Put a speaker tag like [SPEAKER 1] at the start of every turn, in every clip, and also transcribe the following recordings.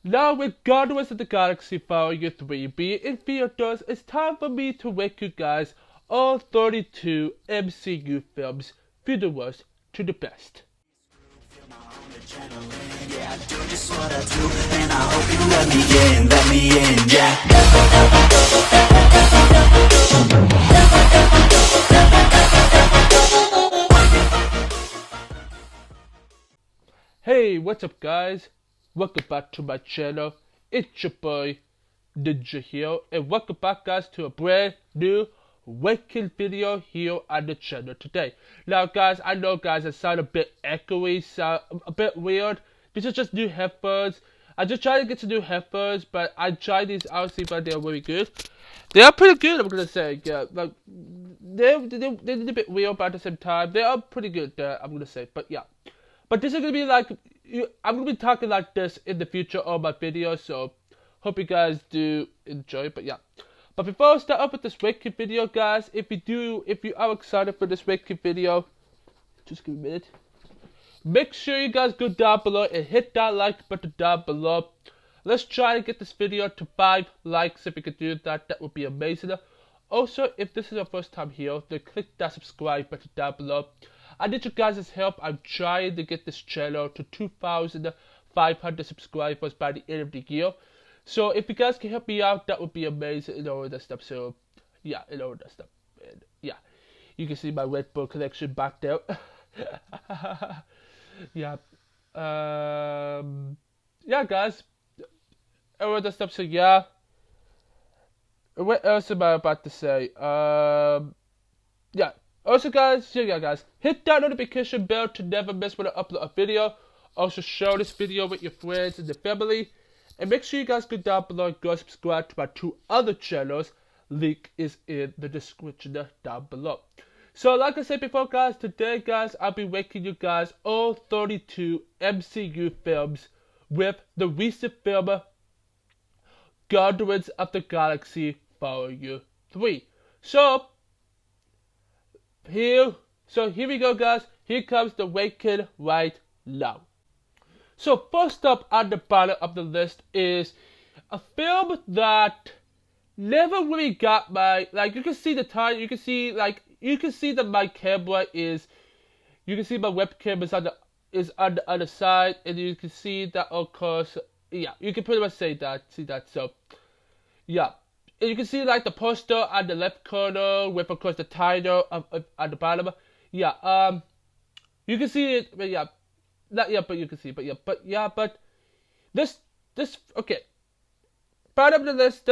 [SPEAKER 1] Now, with Guardians of the Galaxy Volume 3 being in theaters, it's time for me to rank you guys all 32 MCU films from the worst to the best.
[SPEAKER 2] Yeah, I do just what I do, and I hope you let me in, yeah.
[SPEAKER 1] Hey, what's up guys? Welcome back to my channel. It's your boy, Ninja here, and welcome back guys to a brand new ranking video here on the channel today. Now guys, I know guys it sound a bit echoey, sound a bit weird. These are just new headphones. I just tried to get some new headphones, but I tried these out, see if they're really good. They are pretty good, I'm gonna say. Yeah, like they're a bit weird, but at the same time, they are pretty good. I'm gonna say, but yeah. But this is gonna be like, I'm gonna be talking like this in the future of my videos, so hope you guys do enjoy. But yeah. But before I start up with this ranking video, guys, if you are excited for this ranking video, just give me a minute. Make sure you guys go down below and hit that like button down below. Let's try to get this video to 5 likes. If you could do that, that would be amazing. Also, if this is your first time here, then click that subscribe button down below. I need you guys' help. I'm trying to get this channel to 2,500 subscribers by the end of the year. So if you guys can help me out, that would be amazing and all that stuff. So yeah, and all that stuff. And, yeah, you can see my Red Bull collection back there. Yeah. Yeah, guys. All that stuff. So yeah. What else am I about to say? Yeah. Also, guys, guys, hit that notification bell to never miss when I upload a video. Also, share this video with your friends and the family. And make sure you guys go down below and go subscribe to my 2 other channels. Link is in the description down below. So, like I said before, guys, today, guys, I'll be ranking you guys all 32 MCU films with the recent film Guardians of the Galaxy Volume 3. So here we go, guys. Here comes the ranking right now. So first up on the bottom of the list is a film that never really got my, like, you can see the time, you can see that my camera is, you can see my webcam is on the other side, and you can see that, of course, yeah, you can pretty much see that, so yeah. And you can see like the poster on the left corner with, of course, the title at the bottom. Yeah, you can see it, but yeah, not yet, but you can see, but this, okay, bottom of the list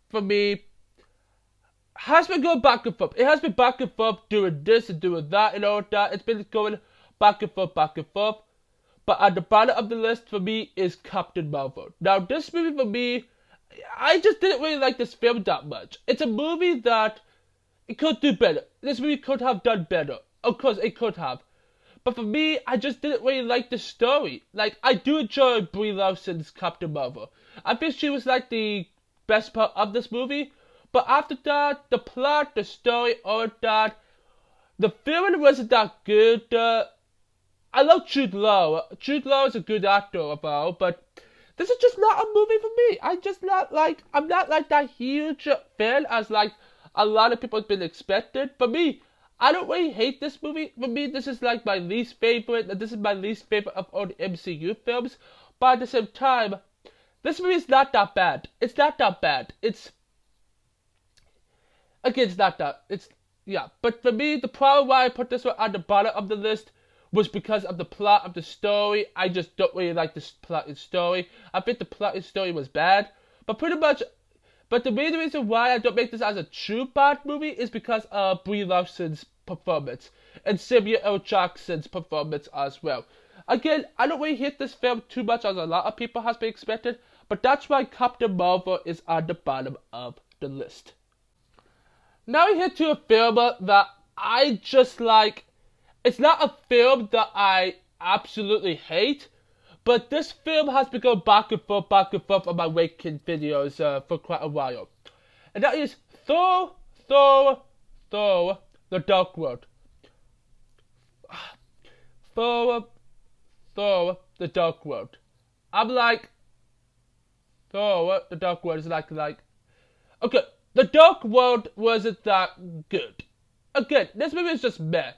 [SPEAKER 1] for me has been going back and forth. It has been back and forth, doing this and doing that and all that. It's been going back and forth, back and forth. But at the bottom of the list for me is Captain Marvel. Now, this movie for me, I just didn't really like this film that much. It's a movie that it could do better. This movie could have done better. Of course, it could have. But for me, I just didn't really like the story. Like, I do enjoy Brie Larson's Captain Marvel. I think she was like the best part of this movie. But after that, the plot, the story, all that, the film wasn't that good. I love Jude Law. Jude Law is a good actor of all, but this is just not a movie for me. I'm not like that huge fan as like a lot of people have been expected. For me, I don't really hate this movie. For me, this is like my least favorite. This is my least favorite of all the MCU films. But at the same time, this movie is not that bad. It's not that bad. It's not that. Yeah. But for me, the problem why I put this one on the bottom of the list was because of the plot of the story. I just don't really like this plot and story. I think the plot and story was bad. But the main reason why I don't make this as a true bad movie is because of Brie Larson's performance. And Samuel L. Jackson's performance as well. Again, I don't really hate this film too much as a lot of people has been expected. But that's why Captain Marvel is on the bottom of the list. Now we hit to a film that I just like. It's not a film that I absolutely hate, but this film has been going back and forth on my ranking videos for quite a while. And that is Thor, The Dark World. Thor, The Dark World. I'm like, Oh, what the Dark World is like. Okay, the Dark World wasn't that good. Again, this movie is just meh.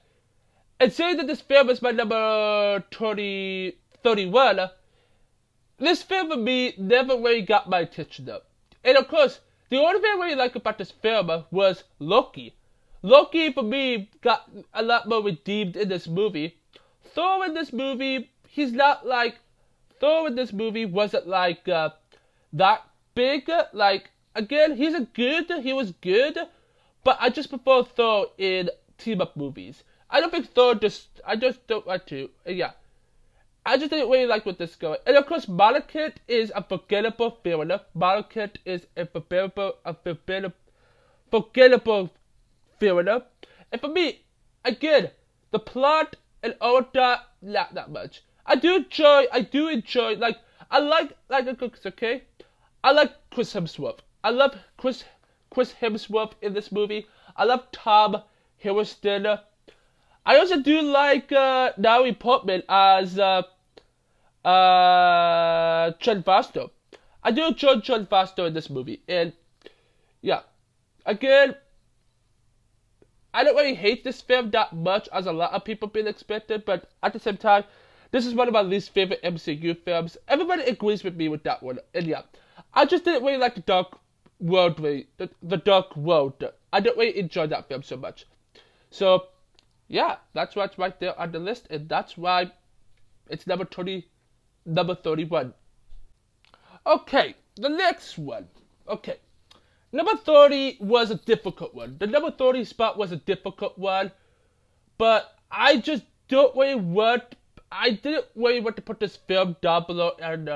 [SPEAKER 1] And saying that this film is my number 31, this film for me never really got my attention though. And of course, the only thing I really like about this film was Loki. Loki for me got a lot more redeemed in this movie. Thor in this movie, he's not like Thor in this movie wasn't like that big. Like again, he was good, but I just prefer Thor in team up movies. I don't think I just don't want to. Yeah. I just didn't really like what this going. And of course, Malekith is a forgettable villain. Malekith is a forgettable villain. And for me, again, the plot and all that, not that much. I do enjoy, like, I like okay? I like Chris Hemsworth. I love Chris Hemsworth in this movie. I love Tom Hiddleston. I also do like Natalie Portman as Jen Foster. I do enjoy Jen Foster in this movie, and yeah, again, I don't really hate this film that much as a lot of people been expected, but at the same time, this is one of my least favorite MCU films. Everybody agrees with me with that one, and yeah, I just didn't really like the Dark World, the Dark World. I don't really enjoy that film so much, so. Yeah, that's what's right there on the list, and that's why it's number 31. Okay, the next one. Okay, number 30 was a difficult one. The number 30 spot was a difficult one, but I just didn't really want to put this film down below and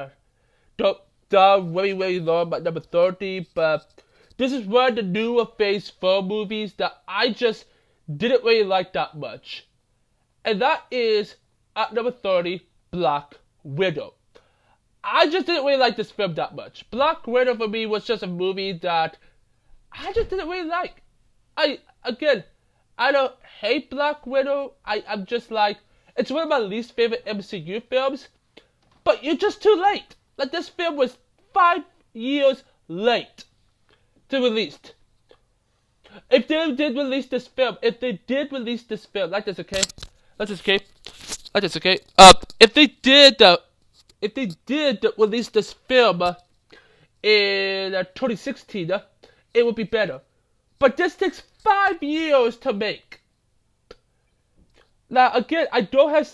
[SPEAKER 1] down very low at number 30, but this is one of the newer Phase 4 movies that I just didn't really like that much. And that is, at number 30, Black Widow. I just didn't really like this film that much. Black Widow for me was just a movie that I just didn't really like. I don't hate Black Widow. I'm just like, it's one of my least favorite MCU films. But you're just too late. Like, this film was 5 years late to release. If they did release this film, like this, okay? If they did release this film in 2016, it would be better. But this takes 5 years to make. Now again, I don't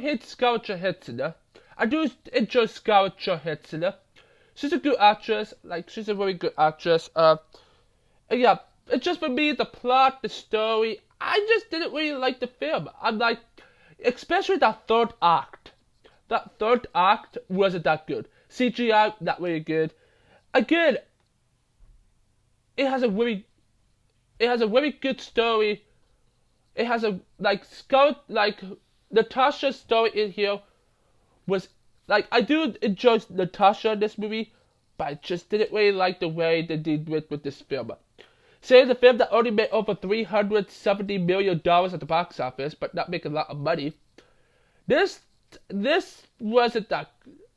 [SPEAKER 1] hate Scarlett Johansson. I do enjoy Scarlett Johansson. She's a good actress. Like, she's a very good actress. And yeah. It's just for me, the plot, the story, I just didn't really like the film. I'm like, especially that third act. That third act wasn't that good. CGI, not really good. Again, it has a very good story. It has a, Natasha's story in here was, like, I do enjoy Natasha in this movie, but I just didn't really like the way they did with this film. Saying the film that only made over $370 million at the box office, but not making a lot of money. This wasn't that.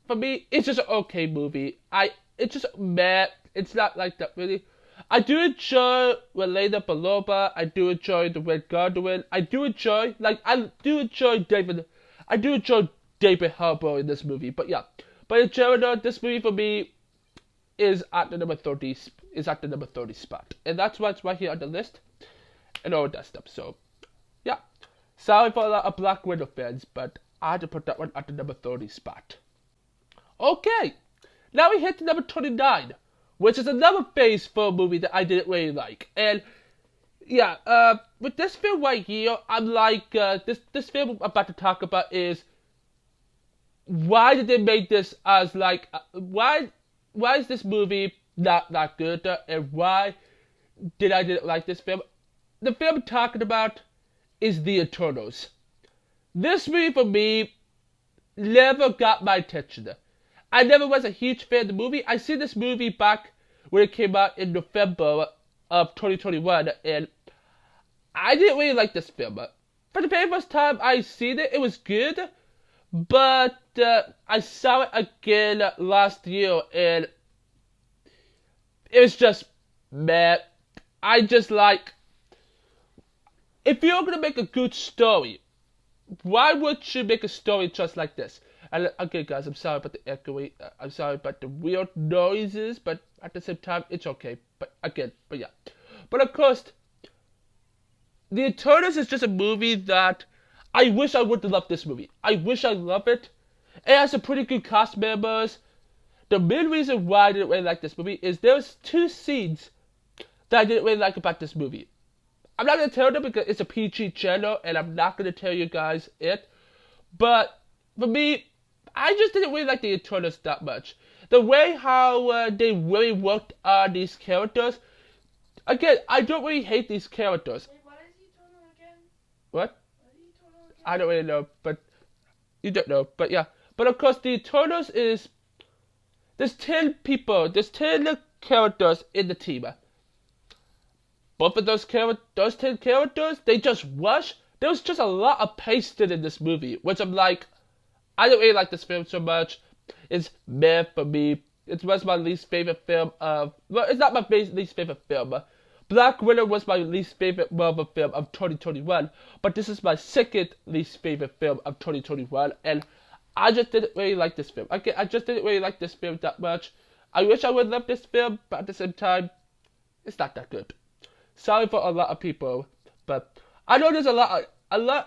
[SPEAKER 1] For me, it's just an okay movie. It's just meh. It's not like that really. I do enjoy Relena Belova. I do enjoy the Red Guardian. I do enjoy David Harbour in this movie. But yeah, but in general, this movie for me is at the number 30 spot, and that's what's right here on the list, and all that stuff. So, yeah, sorry for a lot of Black Widow fans, but I had to put that one at the number 30 spot. Okay, now we hit to number 29, which is another Phase 4 movie that I didn't really like, and yeah, with this film right here, I'm like, this film I'm about to talk about is why did they make this as like why is this movie not that good, and why did I didn't like this film? The film I'm talking about is The Eternals. This movie for me never got my attention. I never was a huge fan of the movie. I seen this movie back when it came out in November of 2021, and I didn't really like this film. For the very first time I seen it, it was good, but I saw it again last year, and it was just meh. I just like, if you're gonna make a good story, why would you make a story just like this? And okay, guys, I'm sorry about the echoing. I'm sorry about the weird noises, but at the same time, it's okay. But yeah. But of course, The Eternals is just a movie that I wish I would have loved this movie. I wish I loved it. It has some pretty good cast members. The main reason why I didn't really like this movie is there's two scenes that I didn't really like about this movie. I'm not going to tell them because it's a PG channel, and I'm not going to tell you guys it. But for me, I just didn't really like the Eternals that much. The way how they really worked on these characters. Again, I don't really hate these characters.
[SPEAKER 3] Wait, what is Eternal again?
[SPEAKER 1] What?
[SPEAKER 3] What is Eternal again?
[SPEAKER 1] I don't really know, but you don't know. But yeah. But of course, the Eternals is, there's 10 people, there's 10 characters in the team. Both of those 10 characters, they just rush. There was just a lot of pasted in this movie, which I'm like, I don't really like this film so much. It's meh for me. It was my least favorite film of, well, it's not my least favorite film. Black Widow was my least favorite Marvel film of 2021, but this is my second least favorite film of 2021, and I just didn't really like this film. Okay, I just didn't really like this film that much. I wish I would love this film, but at the same time, it's not that good. Sorry for a lot of people, but I know there's I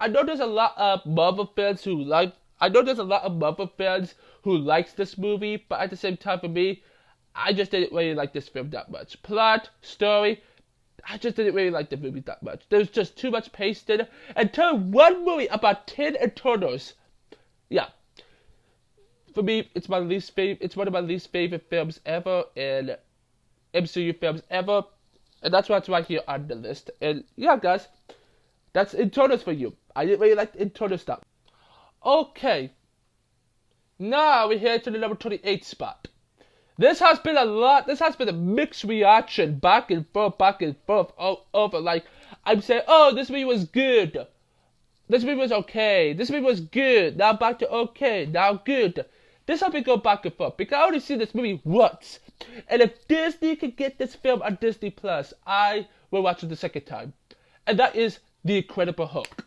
[SPEAKER 1] know there's a lot of Marvel fans who like. I know there's a lot of Marvel fans who likes this movie, but at the same time, for me, I just didn't really like this film that much. Plot, story, I just didn't really like the movie that much. There was just too much pasted, and turn one movie about 10 Eternals. Yeah. For me, it's my least favorite. It's one of my least favorite films ever, and MCU films ever. And that's why it's right here on the list. And yeah, guys, that's Eternals for you. I didn't really like the Eternals stuff. Okay, now we're here to the number 28 spot. This has been a mixed reaction, back and forth, all over. Like, I'm saying, oh, this movie was good. This movie was okay. This movie was good. Now back to okay. Now good. This how we go back and forth. Because I only see this movie once. And if Disney can get this film on Disney Plus, I will watch it the second time. And that is The Incredible Hulk.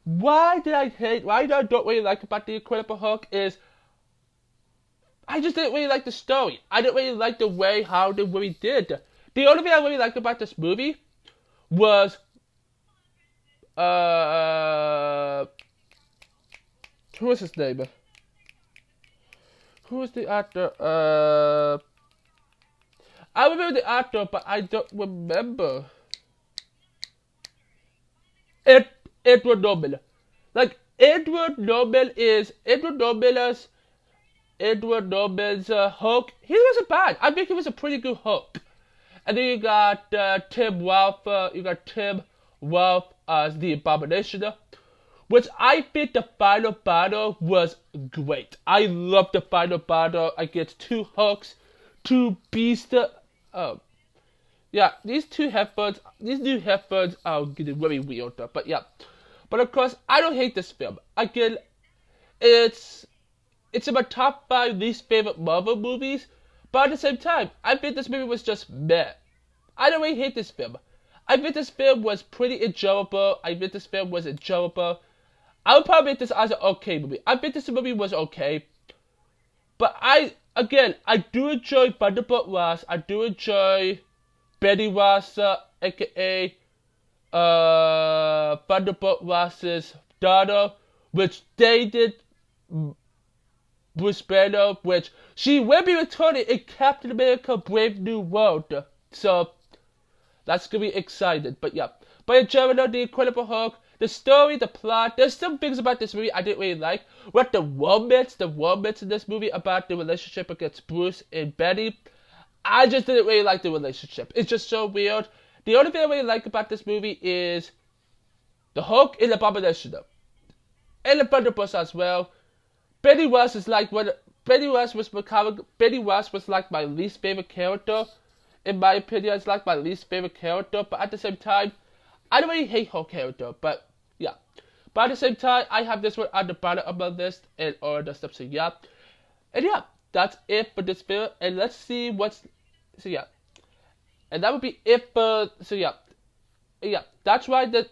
[SPEAKER 1] Why I don't really like about The Incredible Hulk is I just didn't really like the story. I didn't really like the way how the movie did. The only thing I really liked about this movie was who was his name? Who was the actor? I remember the actor, but I don't remember. Edward Norton. Like, Edward Norton's Hulk. He wasn't bad. I think he was a pretty good Hulk. And then you got Tim Wolf. As the Abomination, which I think the final battle was great. I loved the final battle against two Hulks, two beasts. Yeah, these new headphones are getting very weird, but yeah. But of course, I don't hate this film. Again, it's in my top 5 least favorite Marvel movies, but at the same time, I think this movie was just meh. I don't really hate this film. I think this film was pretty enjoyable. I would probably rate this as an okay movie. I think this movie was okay. But I do enjoy Thunderbolt Ross. I do enjoy Betty Ross, aka Thunderbolt Ross's daughter, which dated Bruce Banner, which she will be returning in Captain America Brave New World. So that's gonna be exciting. But yeah. But in general, The Incredible Hulk, the story, the plot, there's some things about this movie I didn't really like. What the romance in this movie about the relationship against Bruce and Betty, I just didn't really like the relationship. It's just so weird. The only thing I really like about this movie is the Hulk and the Abomination. And the Thunderbolts as well. Betty Ross was like my least favorite character. In my opinion, it's like my least favorite character. But at the same time, I don't really hate her character. But yeah. But at the same time, I have this one on the bottom of my list and all the stuff. So yeah. And yeah, that's it for this video. And let's see what's So yeah, and that would be it. So yeah, that's why the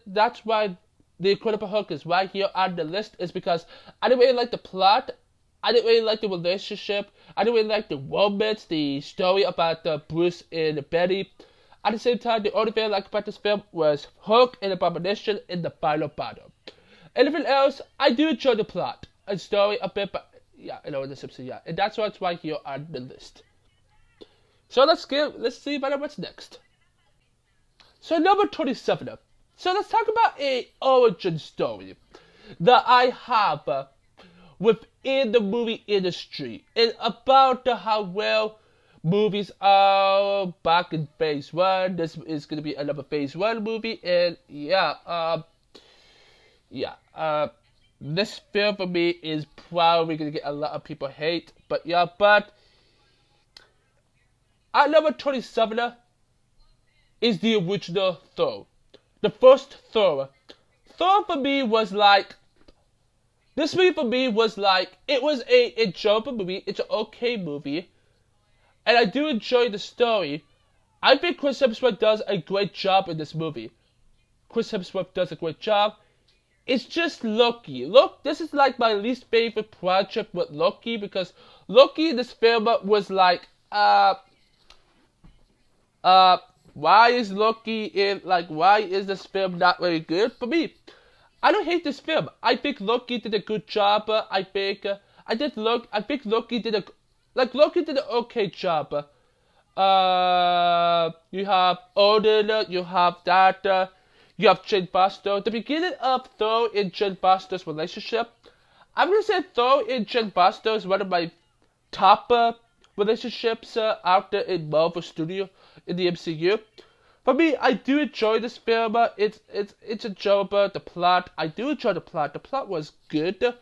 [SPEAKER 1] Incredible Hulk is right here on the list, is because I didn't really like the plot. I didn't really like the relationship. I didn't really like the romance, the story about Bruce and Betty. At the same time, the only thing I liked about this film was Hulk and Abomination in the final battle. Anything else, I do enjoy the plot and story a bit, but yeah, the Simpsons, yeah. And that's why it's right here on the list. So let's see what's next. So number 27. So let's talk about a origin story that I have within the movie industry, and about how well movies are back in phase 1. This is going to be another phase 1 movie, and this film for me is probably going to get a lot of people hate, but at number 27 is the original Thor. The first Thor. Thor for me was like, this movie for me was like, it was a enjoyable movie, it's an okay movie, and I do enjoy the story. I think Chris Hemsworth does a great job in this movie. Chris Hemsworth does a great job. It's just Loki. Look, this is like my least favorite project with Loki, because Loki in this film was like, why is Loki in, why is this film not very good? For me, I don't hate this film. I think Loki did a good job. I think Loki did Loki did an okay job. You have Odin, you have that, you have Jane Foster. The beginning of Thor and Jane Foster's relationship, I'm gonna say Thor and Jane Foster is one of my top relationships out there in Marvel Studio, in the MCU. For me, I do enjoy this film. It's enjoyable. The plot, I do enjoy the plot. The plot was good.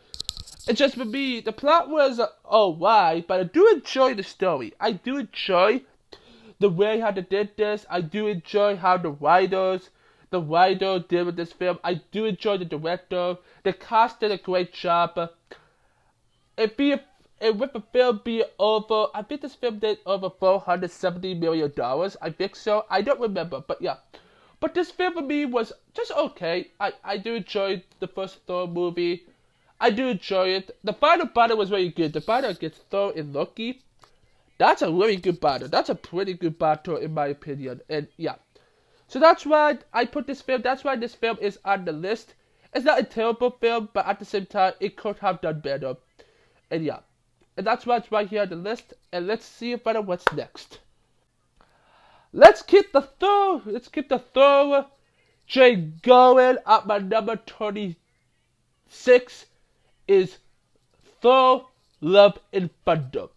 [SPEAKER 1] It's just for me, the plot was alright, but I do enjoy the story. I do enjoy the way how they did this. I do enjoy how the writer did with this film. I do enjoy the director. The cast did a great job. With the film being over, I think this film did over $470 million. I think so. I don't remember, but yeah. But this film for me was just okay. I do enjoy the first Thor movie. I do enjoy it. The final battle was very good. The battle against Thor and Loki, that's a really good battle. That's a pretty good battle in my opinion. And yeah. So that's why I put this film. That's why this film is on the list. It's not a terrible film, but at the same time, it could have done better. And yeah. And that's why it's right here on the list. And let's see what's next. Let's keep the Thor train going. At my number 26 is Thor: Love and Thunder.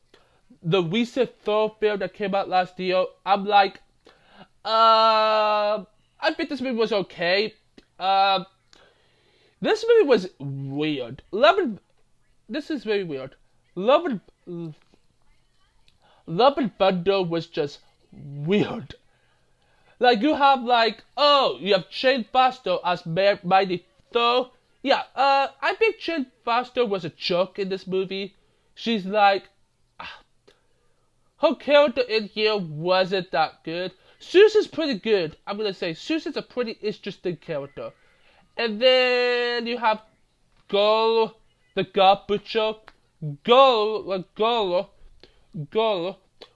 [SPEAKER 1] The recent Thor film that came out last year. I'm like, I think this movie was okay. This movie was weird. This is very weird. Love and Thunder was just weird. You have you have Jane Foster as Mighty Thor. Yeah, I think Jane Foster was a joke in this movie. She's her character in here wasn't that good. Susan's pretty good. I'm gonna say Susan's a pretty interesting character. And then you have Gull, the God Butcher. Gull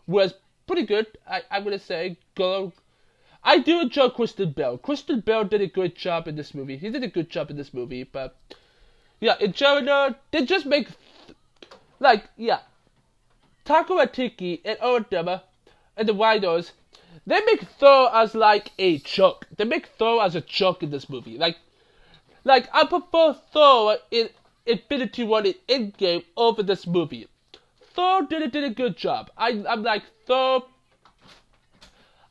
[SPEAKER 1] was pretty good. I'm gonna say Gull. I do enjoy Kristen Bell. Kristen Bell did a good job in this movie. He did a good job in this movie, but yeah, in general, they just make Taika Waititi and Odin and the writers, they make Thor as a joke. They make Thor as a joke in this movie. I prefer Thor in Infinity War and Endgame over this movie. Thor did a good job. I'm like Thor.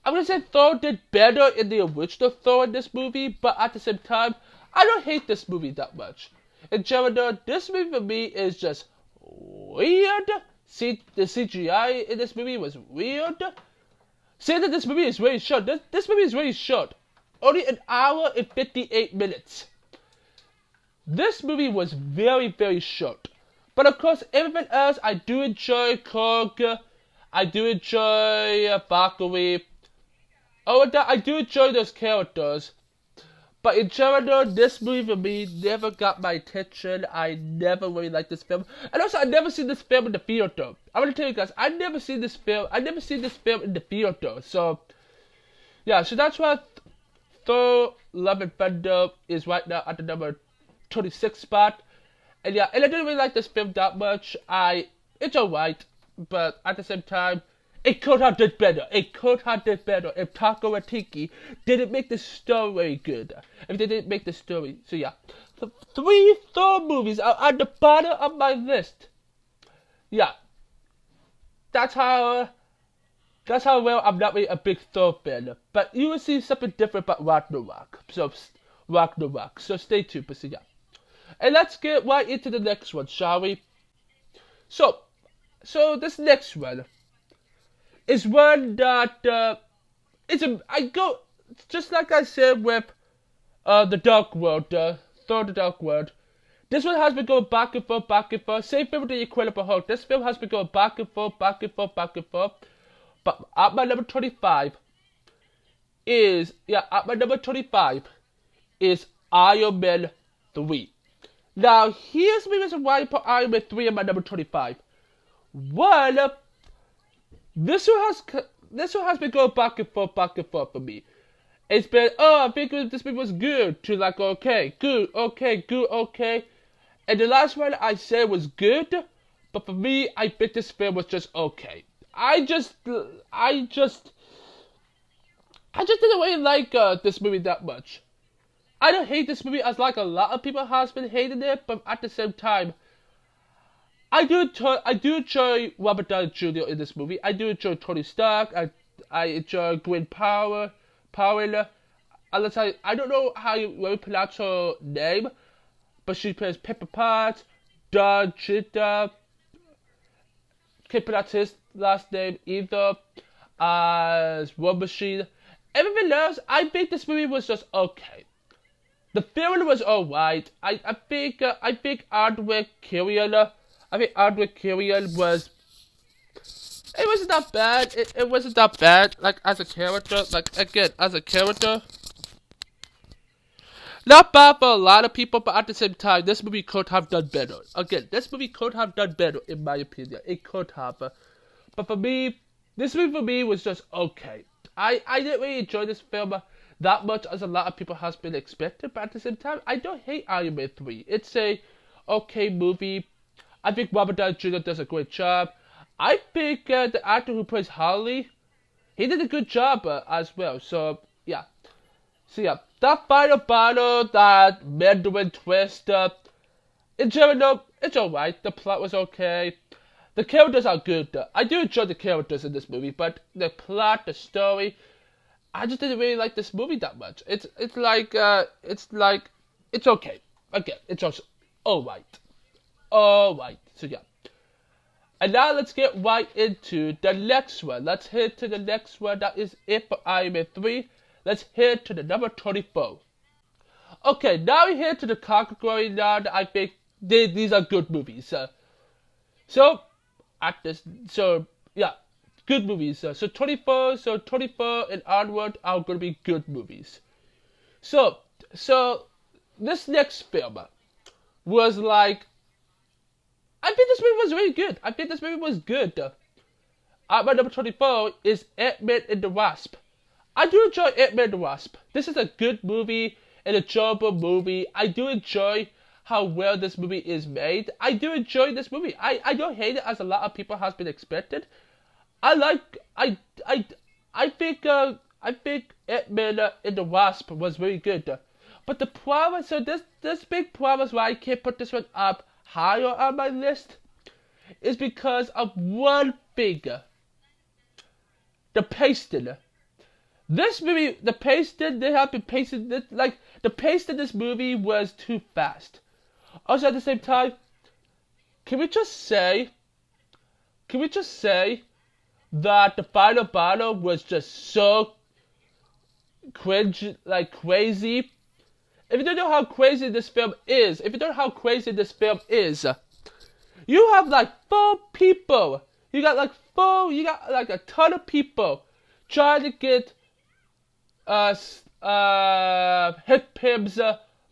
[SPEAKER 1] I'm gonna say Thor did better in the original Thor in this movie, but at the same time, I don't hate this movie that much. In general, this movie for me is just weird. See, the CGI in this movie was weird. Saying that this movie is very short. This movie is very short. Only an hour and 58 minutes. This movie was very, very short. But of course, everything else I do enjoy. Korg. I do enjoy Valkyrie. Oh, and I do enjoy those characters. But in general, this movie for me never got my attention. I never really liked this film. And also, I never seen this film in the theater. I'm gonna tell you guys, I never seen this film in the theater. So, yeah, so that's why Thor: Love and Thunder is right now at the number 26 spot. And yeah, and I didn't really like this film that much. It's alright, but at the same time, it could have done better. It could have done better if Taika Waititi didn't make the story good. If they didn't make the story. So yeah, the 3 Thor movies are at the bottom of my list. Yeah, that's how well I'm not really a big Thor fan. But you will see something different about Ragnarok. So stay tuned. But so yeah. And let's get right into the next one, shall we? So this next one is one that just like I said with the Dark World, Thor: The Dark World. This one has been going back and forth. Same thing with the Incredible Hulk. This film has been going back and forth. But at my number 25 is Iron Man 3. Now, here's the reason why I put Iron Man 3 in my number 25. One, this one has been going back and forth for me. It's been, I think this movie was good, to like, okay. And the last one I said was good, but for me, I think this film was just okay. I just didn't really like this movie that much. I don't hate this movie as like a lot of people have been hating it, but at the same time, I do enjoy Robert Downey Jr. in this movie. I do enjoy Tony Stark. I enjoy Gwen Powell. Unless I don't know how you really pronounce her name, but she plays Pepper Potts, Don Cheadle. Can't pronounce his last name either. As War Machine. Everything else, I think this movie was just okay. The film was alright. I think Ardwick Killian was. It wasn't that bad. It wasn't that bad. Like as a character. Not bad for a lot of people, but at the same time, this movie could have done better. Again, this movie could have done better, in my opinion. It could have. But for me, this movie for me was just okay. I didn't really enjoy this film that much as a lot of people has been expecting, but at the same time, I don't hate Iron Man 3. It's a okay movie. I think Robert Downey Jr. does a great job. I think the actor who plays Harley, he did a good job as well. So yeah, that final battle, that Mandarin twist, in general, it's alright. The plot was okay. The characters are good. I do enjoy the characters in this movie, but the plot, the story, I just didn't really like this movie that much. It's okay. Again, it's also alright. So yeah. And now let's get right into the next one. Let's head to the next one. That is it for Iron Man 3. Let's head to the number 24. Okay, now we head to the category now that I think these are good movies. So good movies. So 24 and onward are going to be good movies. So this next film was like, I think this movie was really good. At my number 24 is Ant-Man and the Wasp. I do enjoy Ant-Man and the Wasp. This is a good movie, an enjoyable movie. I do enjoy how well this movie is made. I do enjoy this movie. I don't hate it as a lot of people has been expected. I think Ant-Man and the Wasp was very good. But the problem, so this big problem why I can't put this one up higher on my list is because of one thing. The pacing. This movie, the pacing, they have been pacing this, like, the pace in this movie was too fast. Also at the same time, can we just say that the final battle was just so cringe, like crazy? If you don't know how crazy this film is, you have like 4 people. You got like you got like a ton of people trying to get Hank Pym's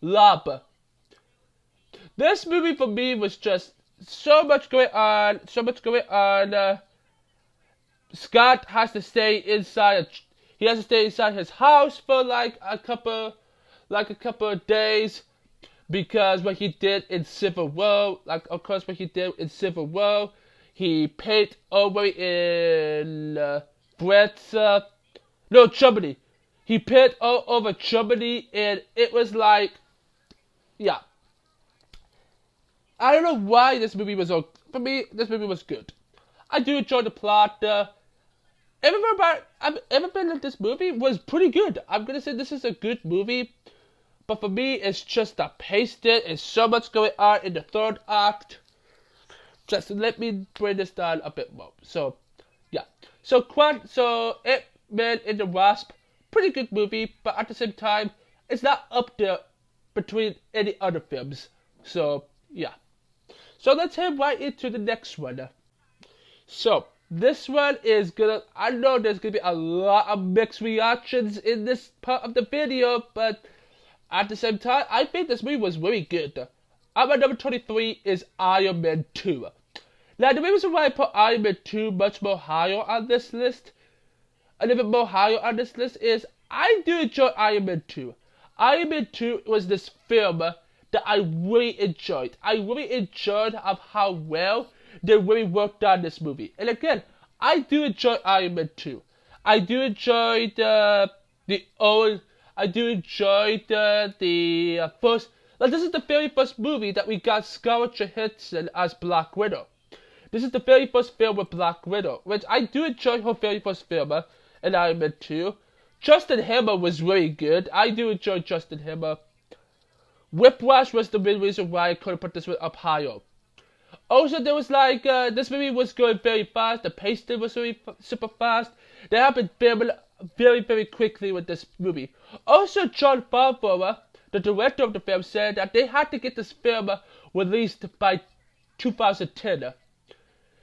[SPEAKER 1] love. This movie for me was just so much going on, Scott has to stay inside. He has to stay inside his house for like a couple of days because what he did in Civil War, he paid over in Germany. He paid all over Germany, and it was like, yeah. I don't know why this movie was so. For me, this movie was good. I do enjoy the plot. Everything in this movie was pretty good. I'm gonna say this is a good movie, but for me, it's just the pacing and so much going on in the third act. Just let me bring this down a bit more. So, yeah. So Ant-Man and the Wasp, pretty good movie, but at the same time, it's not up there between any other films. So, yeah. So let's head right into the next one. So, this one is I know there's gonna be a lot of mixed reactions in this part of the video, but at the same time, I think this movie was very good. My number 23 is Iron Man 2. Now, the reason why I put Iron Man 2 much more higher on this list, is I do enjoy Iron Man 2. Iron Man 2 was this film that I really enjoyed. I really enjoyed of how well they really worked on this movie. And again, I do enjoy Iron Man 2. I do enjoy the first. Like, this is the very first movie that we got Scarlett Johansson as Black Widow. This is the very first film with Black Widow, which I do enjoy her very first film in Iron Man 2. Justin Hammer was really good. I do enjoy Justin Hammer. Whiplash was the main reason why I couldn't put this one up higher. Also, there was like, this movie was going very fast. The pacing was really super fast. They happened very, very quickly with this movie. Also, Jon Favreau, the director of the film, said that they had to get this film released by 2010.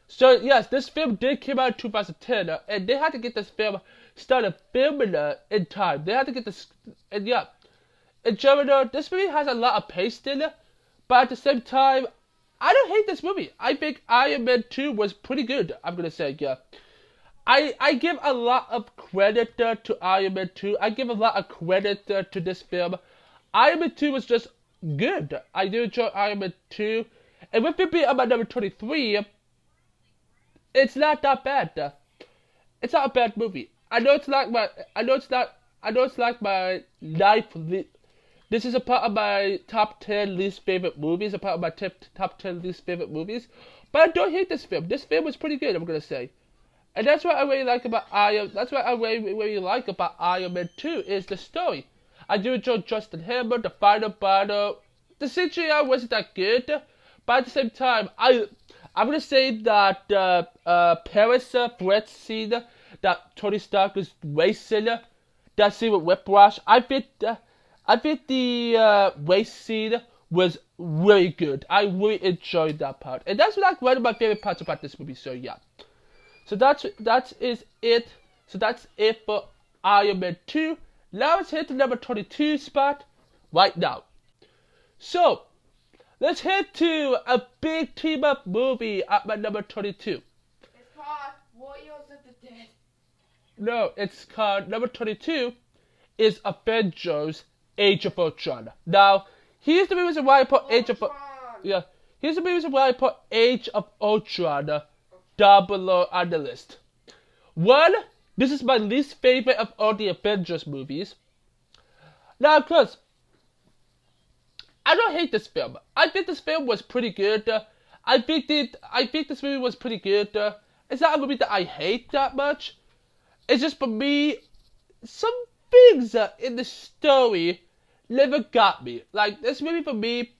[SPEAKER 1] So, yes, this film did come out in 2010, and they had to get this film started filming in time. They had to get this, and yeah. In general, this movie has a lot of pacing, but at the same time, I don't hate this movie. I think Iron Man 2 was pretty good, I'm gonna say, yeah. I give a lot of credit to Iron Man 2. I give a lot of credit to this film. Iron Man 2 was just good. I do enjoy Iron Man 2. And with it being on my number 23, it's not that bad. It's not a bad movie. I know it's like my this is a part of my top 10 least favorite movies, a part of my top 10 least favorite movies. But I don't hate this film. This film was pretty good, I'm gonna say. And that's what I really like about Iron Man 2 is the story. I do enjoy Justin Hammer, the final battle. The CGI wasn't that good, but at the same time, I'm gonna say that Paris Brett scene that Tony Stark was racing, that scene with Whiplash. I think the race scene was really good. I really enjoyed that part, and that's like one of my favorite parts about this movie. So yeah, so that's it. So that's it for Iron Man 2. Now let's hit the number 22 spot right now. So let's head to a big team up movie at my number 22.
[SPEAKER 3] It's called Warriors of the Dead.
[SPEAKER 1] No, it's called number 22 is Avengers Age of Ultron. Now, here's the reason why I put Age of Ultron down below on the list. One, this is my least favorite of all the Avengers movies. Now, of course, I don't hate this film. I think this film was pretty good. I think this movie was pretty good. It's not a movie that I hate that much. It's just for me, some things in the story never got me. Like, this movie for me,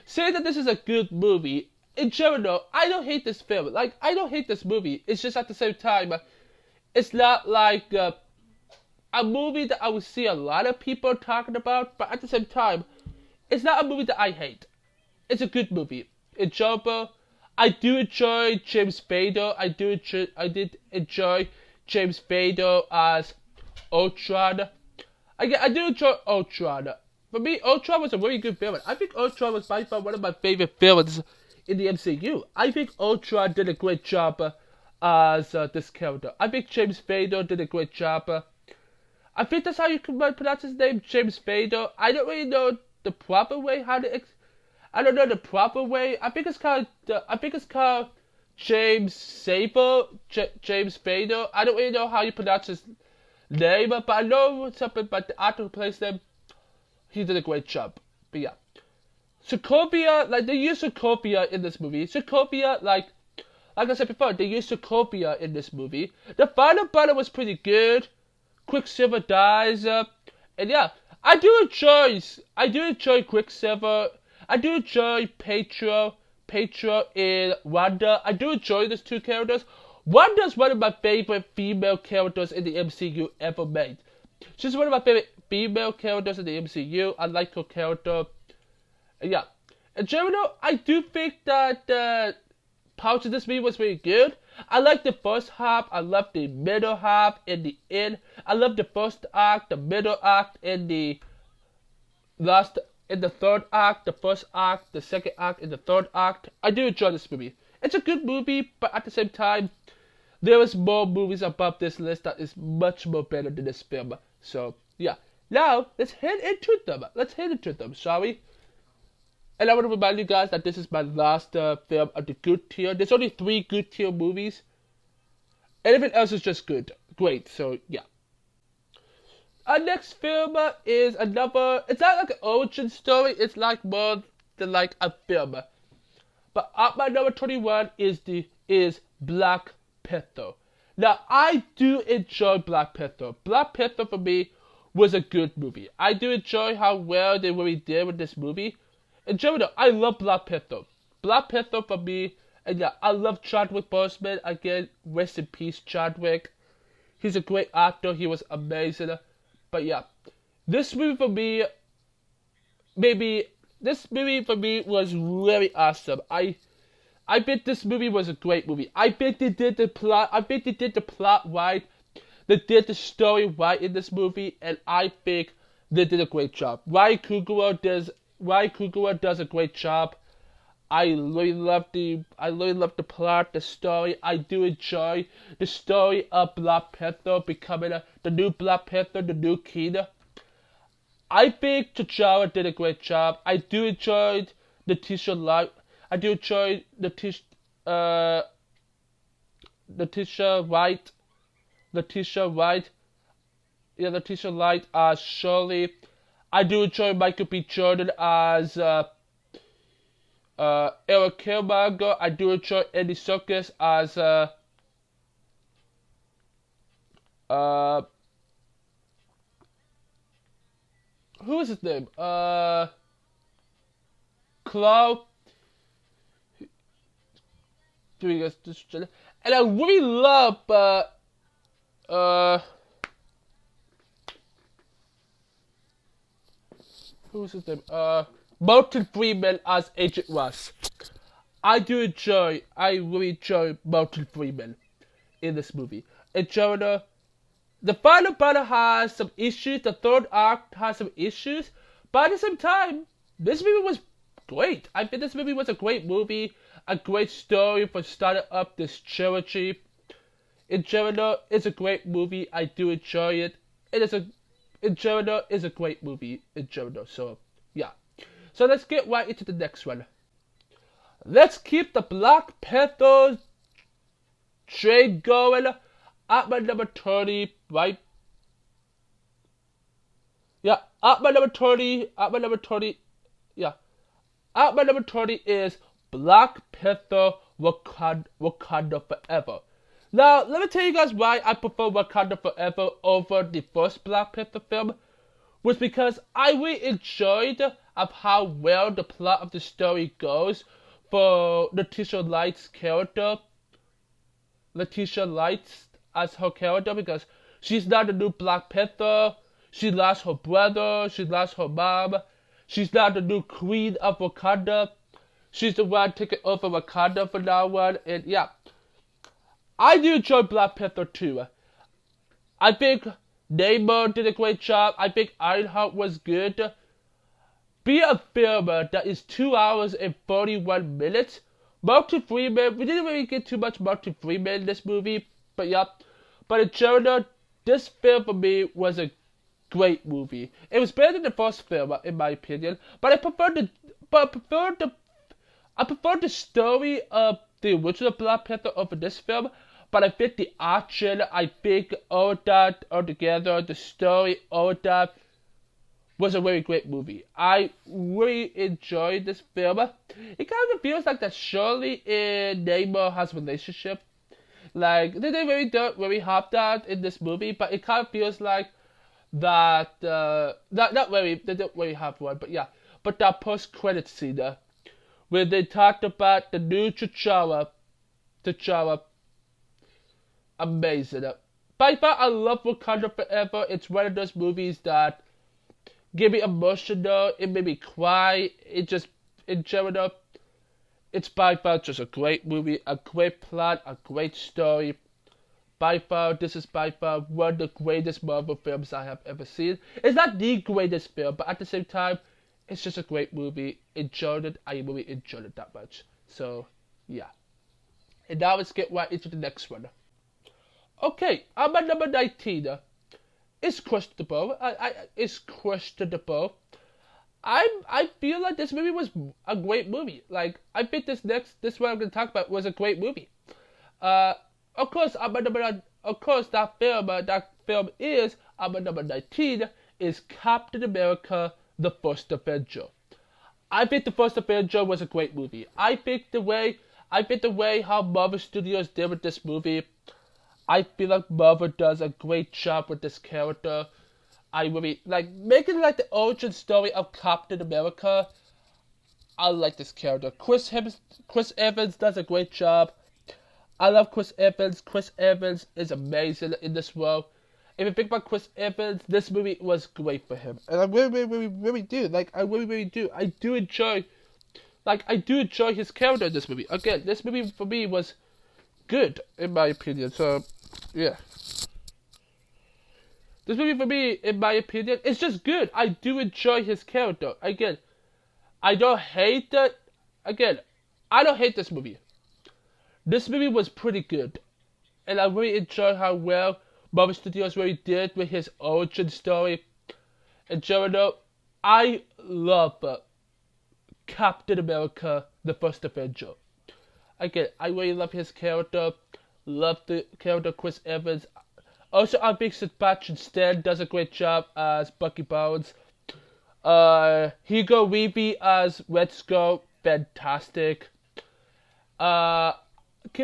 [SPEAKER 1] saying that this is a good movie, in general, I don't hate this film. Like, I don't hate this movie. It's just at the same time, it's not like a movie that I would see a lot of people talking about, but at the same time, it's not a movie that I hate. It's a good movie. In general, I do enjoy James Spader. I did enjoy James Spader as Ultron. I do enjoy Ultron. For me, Ultron was a very good villain. I think Ultron was by far one of my favorite villains in the MCU. I think Ultron did a great job as this character. I think James Spader did a great job. I think that's how you can pronounce his name, James Spader. I don't really know the proper way how to. I don't know the proper way. I think it's called. James Saber, James Spader. I don't really know how you pronounce his name, but I know something about the actor who plays them. He did a great job. But yeah, Sokovia, like they use Sokovia in this movie. Sokovia, like I said before, they used Sokovia in this movie. The final battle was pretty good. Quicksilver dies, and yeah, I do enjoy Quicksilver. I do enjoy Petro and Wanda. I do enjoy these two characters. Wanda's one of my favorite female characters in the MCU ever made. She's one of my favorite female characters in the MCU. I like her character. And yeah, in general, I do think that parts of this movie was very good. I like the first half. I love the middle half and the end. I love the first act, the middle act, and the last. In the third act, the first act, the second act, and the third act. I do enjoy this movie. It's a good movie, but at the same time, there is more movies above this list that is much more better than this film. So yeah, now let's head into them. Shall we? And I want to remind you guys that this is my last film of the good tier. There's only 3 good tier movies. Anything else is just good. Great, so yeah. Our next film is another... It's not like an origin story. It's like more than like a film. But at my number 21 is Black Panther. Now, I do enjoy Black Panther. Black Panther for me was a good movie. I do enjoy how well they really did with this movie. In general, I love Black Panther. Black Panther for me, and yeah, I love Chadwick Boseman. Again, rest in peace, Chadwick. He's a great actor. He was amazing. But yeah, this movie for me, was really awesome. I think this movie was a great movie. I think they did the plot. I think they did the plot right. They did the story right in this movie, and I think they did a great job. Ryan Coogler does a great job. I really love the plot, the story. I do enjoy the story of Black Panther becoming the new Black Panther, the new king. I think T'Challa did a great job. I do enjoy Letitia Wright. I do enjoy Letitia Wright. Yeah, Letitia Wright as Shirley. I do enjoy Michael B. Jordan as Eric Killmonger. I do enjoy Andy Serkis as who is his name? Claw. And I really love who's his name? Martin Freeman as Agent Ross. I really enjoy Martin Freeman in this movie. In general, the final battle has some issues. The third act has some issues. But at the same time, this movie was great. I think this movie was a great movie. A great story for starting up this trilogy. In general, it's a great movie. I do enjoy it. In general, it's a great movie. In general, so yeah. So let's get right into the next one. Let's keep the Black Panther train going. At my number 30, right? Yeah, at my number 30, yeah. At my number 30 is Black Panther Wakanda Forever. Now, let me tell you guys why I prefer Wakanda Forever over the first Black Panther film. Was because I really enjoyed of how well the plot of the story goes for Letitia Wright's character. Letitia Wright as her character, because she's not the new Black Panther. She lost her brother. She lost her mom. She's not the new queen of Wakanda. She's the one taking over Wakanda for now on, and yeah. I do enjoy Black Panther too. I think Namor did a great job. I think Ironheart was good. Be a film that is 2 hours and 41 minutes. Martin Freeman, we didn't really get too much Martin Freeman in this movie, but yeah. But in general, this film for me was a great movie. It was better than the first film, in my opinion. But I prefer the story of the original Black Panther over this film. But I think the action, I think all that all together, the story, all that was a very great movie. I really enjoyed this film. It kind of feels like that Shirley and Namor has a relationship. Like they really don't really have that in this movie, but it kind of feels like that. Not really. They don't really have one, but yeah. But that post-credit scene where they talked about the new T'Challa, amazing. By far, I love Wakanda Forever. It's one of those movies that give me emotional. It made me cry. It just, in general, it's by far just a great movie, a great plot, a great story. By far, this is by far one of the greatest Marvel films I have ever seen. It's not the greatest film, but at the same time, it's just a great movie. Enjoyed it. I really enjoyed it that much. So, yeah. And now let's get right into the next one. Okay, I'm at number 19. It's questionable. It's questionable. I feel like this movie was a great movie. Like I think this one I'm gonna talk about was a great movie. Of course, that film is number 19 is Captain America: The First Avenger. I think The First Avenger was a great movie. I think the way how Marvel Studios did with this movie, I feel like Marvel does a great job with this character. I really like making like the origin story of Captain America. I like this character. Chris Evans does a great job. I love Chris Evans. Chris Evans is amazing in this role. If you think about Chris Evans, this movie was great for him, and I really do. Like I really do. I do enjoy his character in this movie. Again, this movie for me was good in my opinion. So, yeah. This movie for me, in my opinion, is just good. I do enjoy his character. Again, I don't hate that. Again, I don't hate this movie. This movie was pretty good. And I really enjoyed how well Marvel Studios really did with his origin story. In general, I love Captain America: The First Avenger. Again, I really love his character. Love the character Chris Evans. Also, I think Sebastian Stan does a great job as Bucky Barnes. Hugo Weaving as Red Skull, fantastic. Can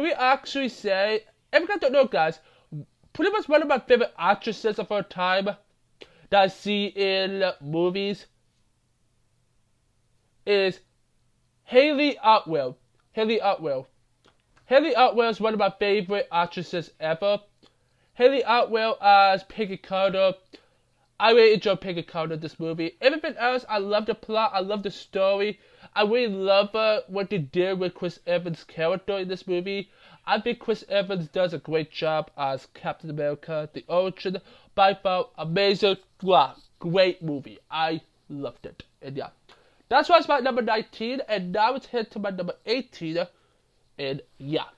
[SPEAKER 1] we actually say, if you guys don't know, guys, pretty much one of my favorite actresses of our time that I see in movies is Hayley Atwell. Hayley Atwell is one of my favorite actresses ever. Hayley Atwell as Peggy Carter. I really enjoyed Peggy Carter in this movie. Everything else, I love the plot, I love the story. I really love what they did with Chris Evans' character in this movie. I think Chris Evans does a great job as Captain America: The Origin. By far, amazing, great movie. I loved it. And yeah, that's why it's my number 19. And now it's head to my number 18. And yeah.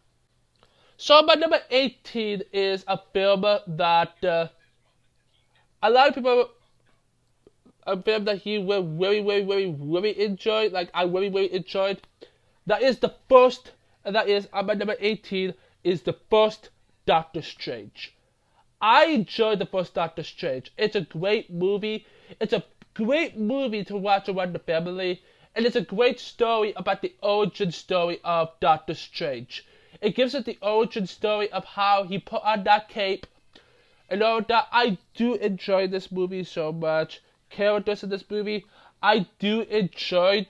[SPEAKER 1] So my number 18 is a film that a lot of people, a film that he will really enjoy. Like I really enjoyed. That is my number 18 is the first Doctor Strange. I enjoyed the first Doctor Strange. It's a great movie. It's a great movie to watch around the family. And it's a great story about the origin story of Doctor Strange. It gives us the origin story of how he put on that cape and all that. I do enjoy this movie so much. Characters in this movie, I do enjoy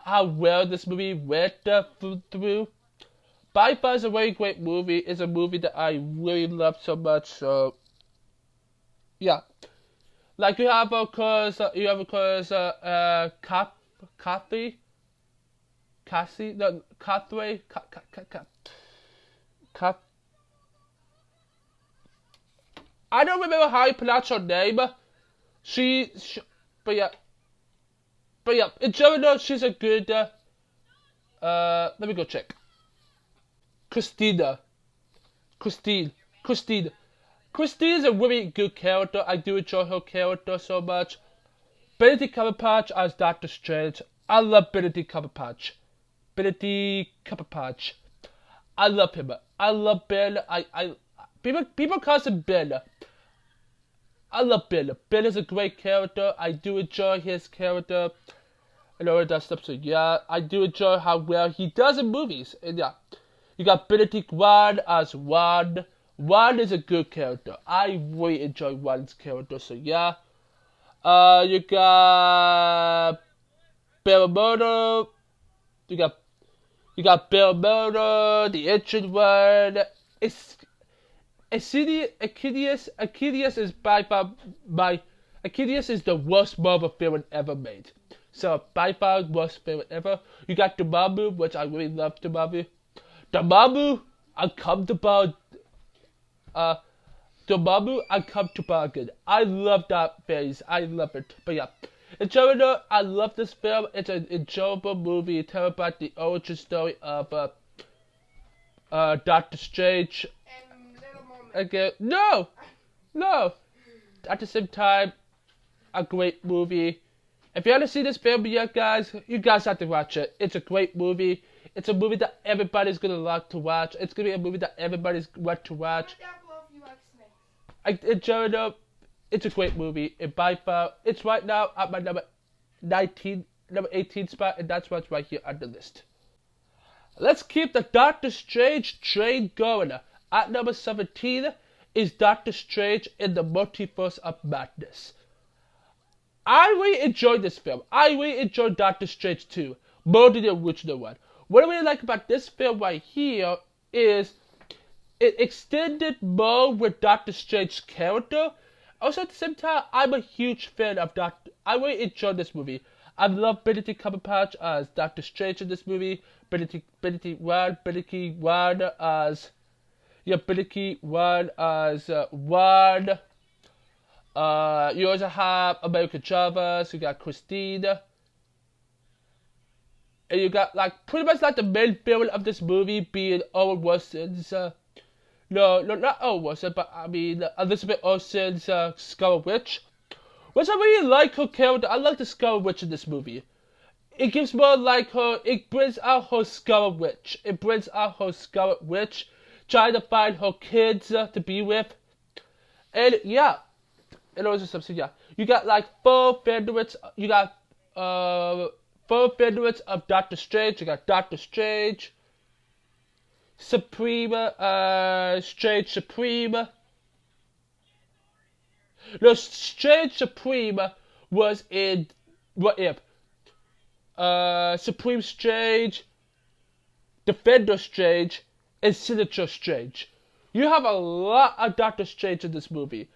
[SPEAKER 1] how well this movie went through. By far, is a very great movie. It's a movie that I really love so much. So, yeah. Like you have of course, Kathy Cassie, no, Cathay, I don't remember how you pronounce her name. She but yeah, in general, she's a good, let me go check. Christine. Christine is a really good character. I do enjoy her character so much. Benedict Cumberbatch as Doctor Strange. I love Benedict Cumberbatch. I love him. I love Ben. People call him Ben. I love Ben. Ben is a great character. I do enjoy his character and all that stuff. So yeah, I do enjoy how well he does in movies. And yeah, you got Benedict Wong as Wong. Wong is a good character. I really enjoy Wong's character. So yeah, you got Bill Murder. You got Bill Murder, the ancient one. It's Achilles is by far Achilles is the worst Marvel villain ever made. So by far worst villain ever. You got Dormammu, which I really love Dormammu. Dormammu, uncomfortable. Dormammu, uncomfortable good. I love that phase. I love it. But yeah. In general, I love this film. It's an enjoyable movie. Tell about the origin story of Doctor Strange.
[SPEAKER 3] And Little Mermaid.
[SPEAKER 1] Again, no. At the same time, a great movie. If you haven't seen this film yet, guys, you guys have to watch it. It's a great movie. It's a movie that everybody's gonna like to watch. It's gonna be a movie that everybody's want to watch.
[SPEAKER 3] Comment down below if you like snakes.
[SPEAKER 1] In general, it's a great movie. And by far, it's right now at my number 18 spot, and that's what's right here on the list. Let's keep the Doctor Strange train going. At number 17 is Doctor Strange in the Multiverse of Madness. I really enjoyed this film. I really enjoyed Doctor Strange 2 more than the original one. What I really like about this film right here is it extended more with Doctor Strange's character. Also, at the same time, I'm a huge fan of I really enjoyed this movie. I love Benedict Cumberbatch as Doctor Strange in this movie. Benedict Wong as Wong. You also have America Chavez. You got Christine. And you got like pretty much like the main villain of this movie being Owen Wilson's. No, not Owen Wilson, but I mean Elizabeth Olsen's Scarlet Witch. Which I really like her character. I like the Scarlet Witch in this movie. It gives more like her. It brings out her Scarlet Witch. Trying to find her kids to be with. And yeah. And also something, yeah. You got like four favorites. You got 4 favorites of Doctor Strange. You got Doctor Strange, Supreme, Strange Supreme. No, Strange Supreme was in What If? Supreme Strange, Defender Strange, and Signature Strange. You have a lot of Doctor Strange in this movie.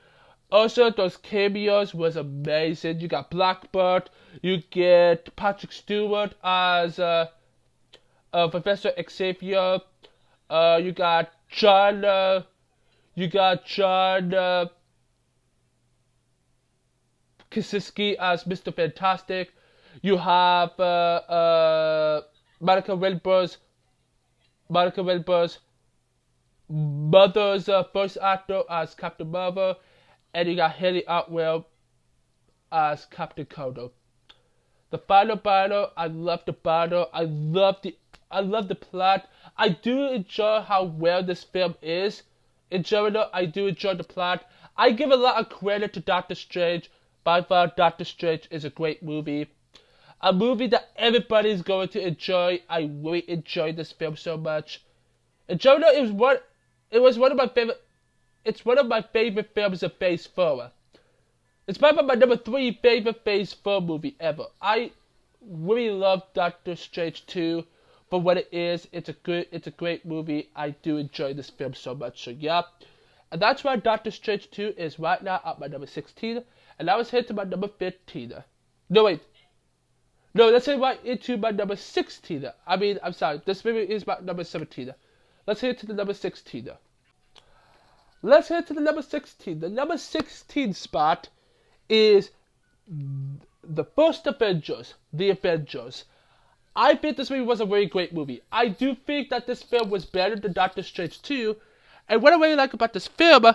[SPEAKER 1] Also, those cameos was amazing. You got Blackbird. You get Patrick Stewart as Professor Xavier. You got John. Krasinski as Mr. Fantastic. You have Monica Rambeau's mother's first actor as Captain Marvel. And you got Haley Atwell as Captain Carter. The final battle, I love the battle. I love the plot. I do enjoy how well this film is. In general, I do enjoy the plot. I give a lot of credit to Doctor Strange. By far, Doctor Strange is a great movie. A movie that everybody is going to enjoy. I really enjoyed this film so much. In general, it was one of my favorite. It's one of my favorite films of Phase 4. It's probably my number 3 favorite Phase 4 movie ever. I really love Doctor Strange 2 for what it is. It's a great movie. I do enjoy this film so much. So yeah. And that's why Doctor Strange 2 is right now at my number 16. And I was hit to my number 15. No wait. No, let's say right into my number 16. I mean, I'm sorry, this movie is my number 17. Let's head to the number 16. Let's head to the number 16. The number 16 spot is the first Avengers, The Avengers. I think this movie was a very great movie. I do think that this film was better than Doctor Strange 2. And what I really like about this film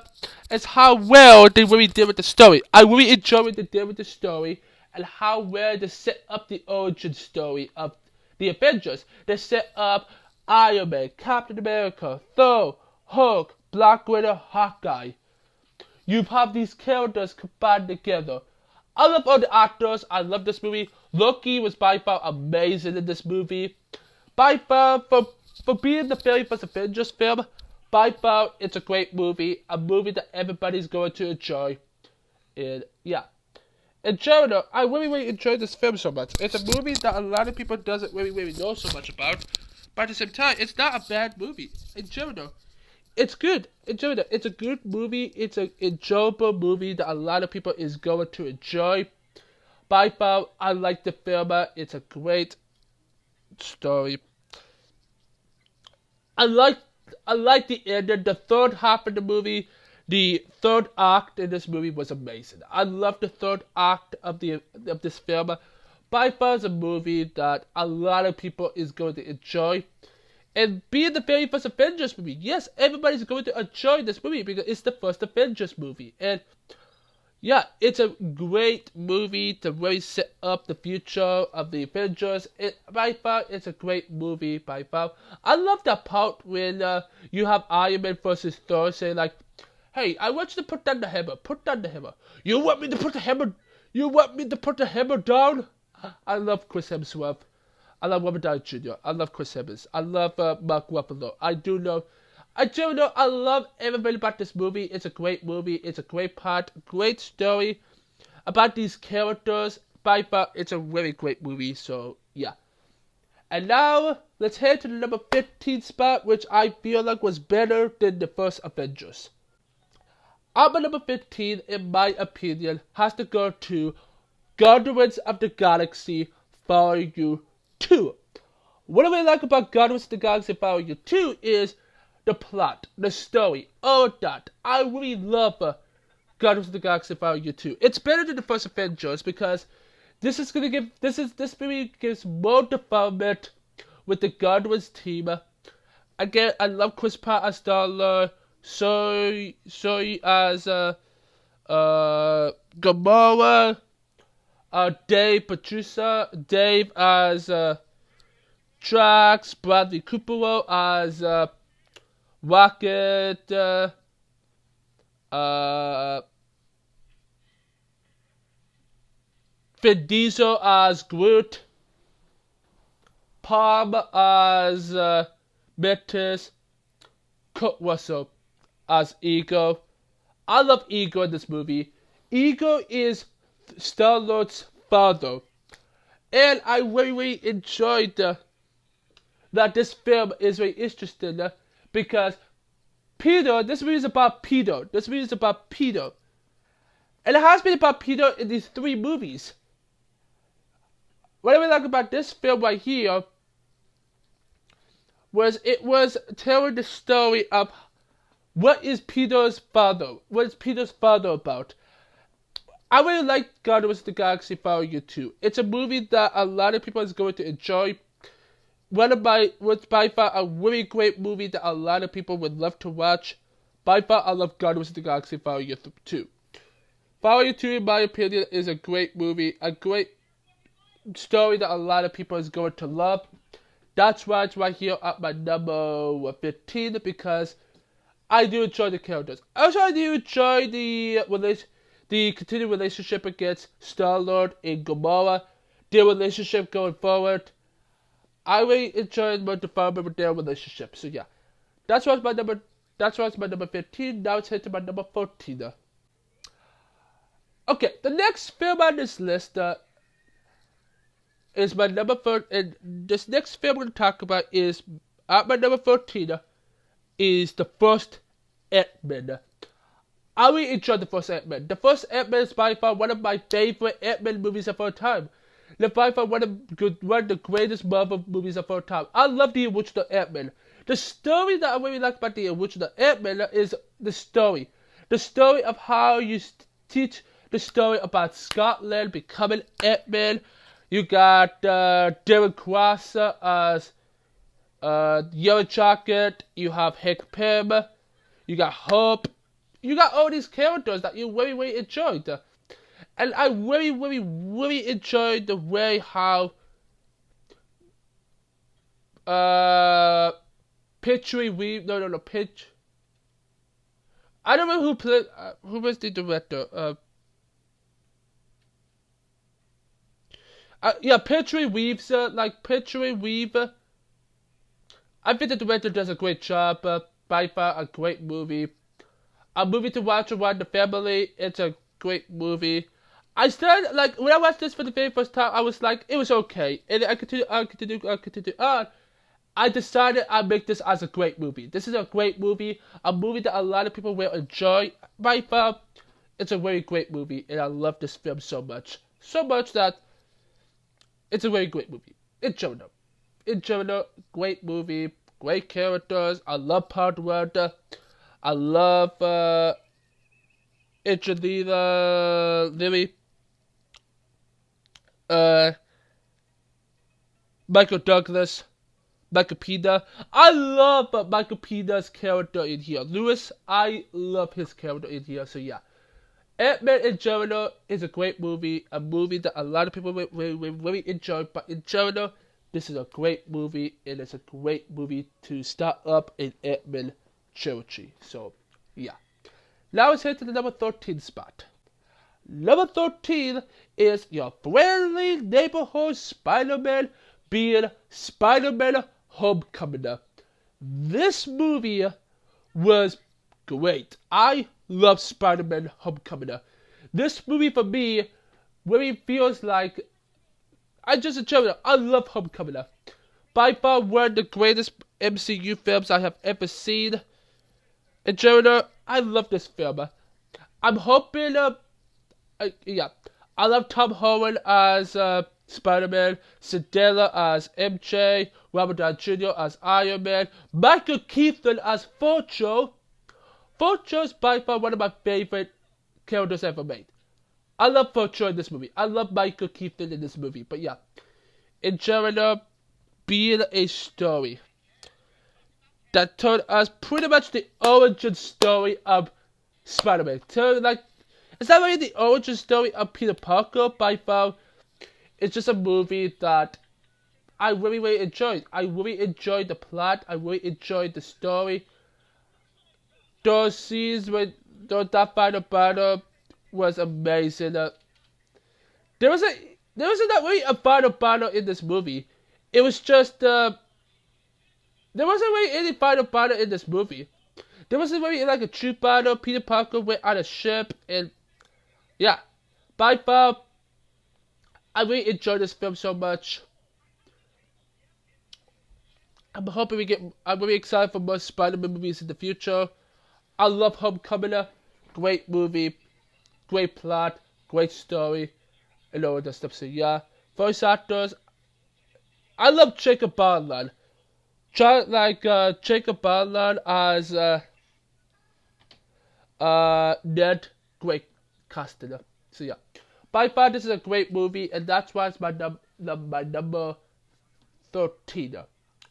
[SPEAKER 1] is how well they really did with the story. I really enjoyed what they did with the story and how well they set up the origin story of the Avengers. They set up Iron Man, Captain America, Thor, Hulk, Black Widow, Hawkeye. You have these characters combined together. I love all the actors. I love this movie. Loki was by far amazing in this movie. By far, for being the very first Avengers film, by far, it's a great movie. A movie that everybody's going to enjoy. And yeah. In general, I really enjoyed this film so much. It's a movie that a lot of people doesn't really know so much about. But at the same time, it's not a bad movie. In general, it's good. In general, it's a good movie. It's an enjoyable movie that a lot of people is going to enjoy. By far, I like the film. It's a great story. I like the ending. The third half of the movie, the third act in this movie was amazing. I love the third act of this film. By far, it's a movie that a lot of people is going to enjoy. And being the very first Avengers movie, yes, everybody's going to enjoy this movie because it's the first Avengers movie. And yeah, it's a great movie to really set up the future of the Avengers. By far, it's a great movie, by far. I love that part when you have Iron Man versus Thor saying like, hey, I want you to put down the hammer, put down the hammer. You want me to put the hammer, down? I love Chris Hemsworth. I love Robert Downey Jr. I love Chris Evans. I love Mark Ruffalo. I do know. I love everybody about this movie. It's a great movie. It's a great part, great story about these characters. By far, it's a really great movie. So yeah. And now let's head to the number 15 spot, which I feel like was better than the first Avengers. Our number 15, in my opinion, has to go to Guardians of the Galaxy Volume 2. What I really like about Guardians of the Galaxy Volume 2 is the plot, the story, all that. I really love Guardians of the Galaxy Volume 2. It's better than the first Avengers because this movie gives more development with the Guardians team. Again, I love Chris Pratt as Star-Lord, Zoe as Gamora, Dave as Drax, Bradley Cooper as Rocket, Vin Diesel as Groot, Palm as Mantis, Kurt Russell as Ego. I love Ego in this movie. Ego is Star-Lord's father. And I really enjoyed that this film is very interesting because Peter, this movie is about Peter. And it has been about Peter in these 3 movies. What I really like about this film right here was it was telling the story of what is Peter's father about. I really like Guardians of the Galaxy Volume 2. It's a movie that a lot of people is going to enjoy. What's by far a really great movie that a lot of people would love to watch. By far, I love Guardians of the Galaxy Volume 2. Volume 2, in my opinion, is a great movie, a great story that a lot of people is going to love. That's why it's right here at my number 15 because I do enjoy the characters. Also, I do enjoy the continued relationship against Star-Lord and Gamora, their relationship going forward. I really enjoyed my development with their relationship. So yeah, that's what's my number 15. Now it's hit to my number 14. Okay, the next film on this list is my number 4, and this next film we're going to talk about is at my number 14 is the first Ant-Man. I really enjoyed the first Ant-Man. The first Ant-Man is by far one of my favorite Ant-Man movies of all time. by far one of the greatest Marvel movies of all time. I love the original Ant-Man. The story that I really like about the original Ant-Man is the story. The story of how you teach the story about Scotland becoming Ant-Man. You got Darren Crosser as Yellow Jacket. You have Hank Pym. You got Hope. You got all these characters that you really, really enjoyed. And I really, really, really enjoyed the way how Pitch. I don't know who was the director. Petrie Weaves, Petrie Weaver. I think the director does a great job. By far, a great movie. A movie to watch around the family. It's a great movie. I started, when I watched this for the very first time, I was like, it was okay. And I continued on. I decided I'd make this as a great movie. This is a great movie. A movie that a lot of people will enjoy. By far, it's a very great movie. And I love this film so much. So much that it's a very great movie. In general, great movie. Great characters. I love Part 1. I love Angelina Lily. Michael Douglas. Michael Pena. I love Michael Pena's character in here. Lewis, I love his character in here. So yeah. Ant-Man in general is a great movie. A movie that a lot of people will really enjoy. But in general, this is a great movie. And it's a great movie to start up an Ant-Man trilogy. So yeah. Now let's head to the number 13 spot. Number 13 is your friendly neighborhood Spider-Man being Spider-Man Homecoming. This movie was great. I love Spider-Man Homecoming. This movie for me really feels like I love Homecoming. By far one of the greatest MCU films I have ever seen. In general, I love this film. I'm hoping, I love Tom Holland as Spider-Man, Zendaya as MJ, Robert Downey Jr. as Iron Man, Michael Keaton as Forcho. Forcho is by far one of my favorite characters ever made. I love Forcho in this movie. I love Michael Keaton in this movie. But yeah, in general, being a story that told us pretty much the origin story of Spider-Man. It's not really the origin story of Peter Parker by far. It's just a movie that I really, really enjoyed. I really enjoyed the plot. I really enjoyed the story. Those scenes when that final battle was amazing. There wasn't really a final battle in this movie. It was just there wasn't really any final battle in this movie. There wasn't really like a true battle. Peter Parker went on a ship and yeah, by far, I really enjoyed this film so much. I'm really excited for more Spider-Man movies in the future. I love Homecoming. Great movie, great plot, great story, and all that stuff. So yeah, voice actors. I love Jacob Batalon. Jacob Batalon as Ned. Great casting. So yeah, by far this is a great movie, and that's why it's my number 13.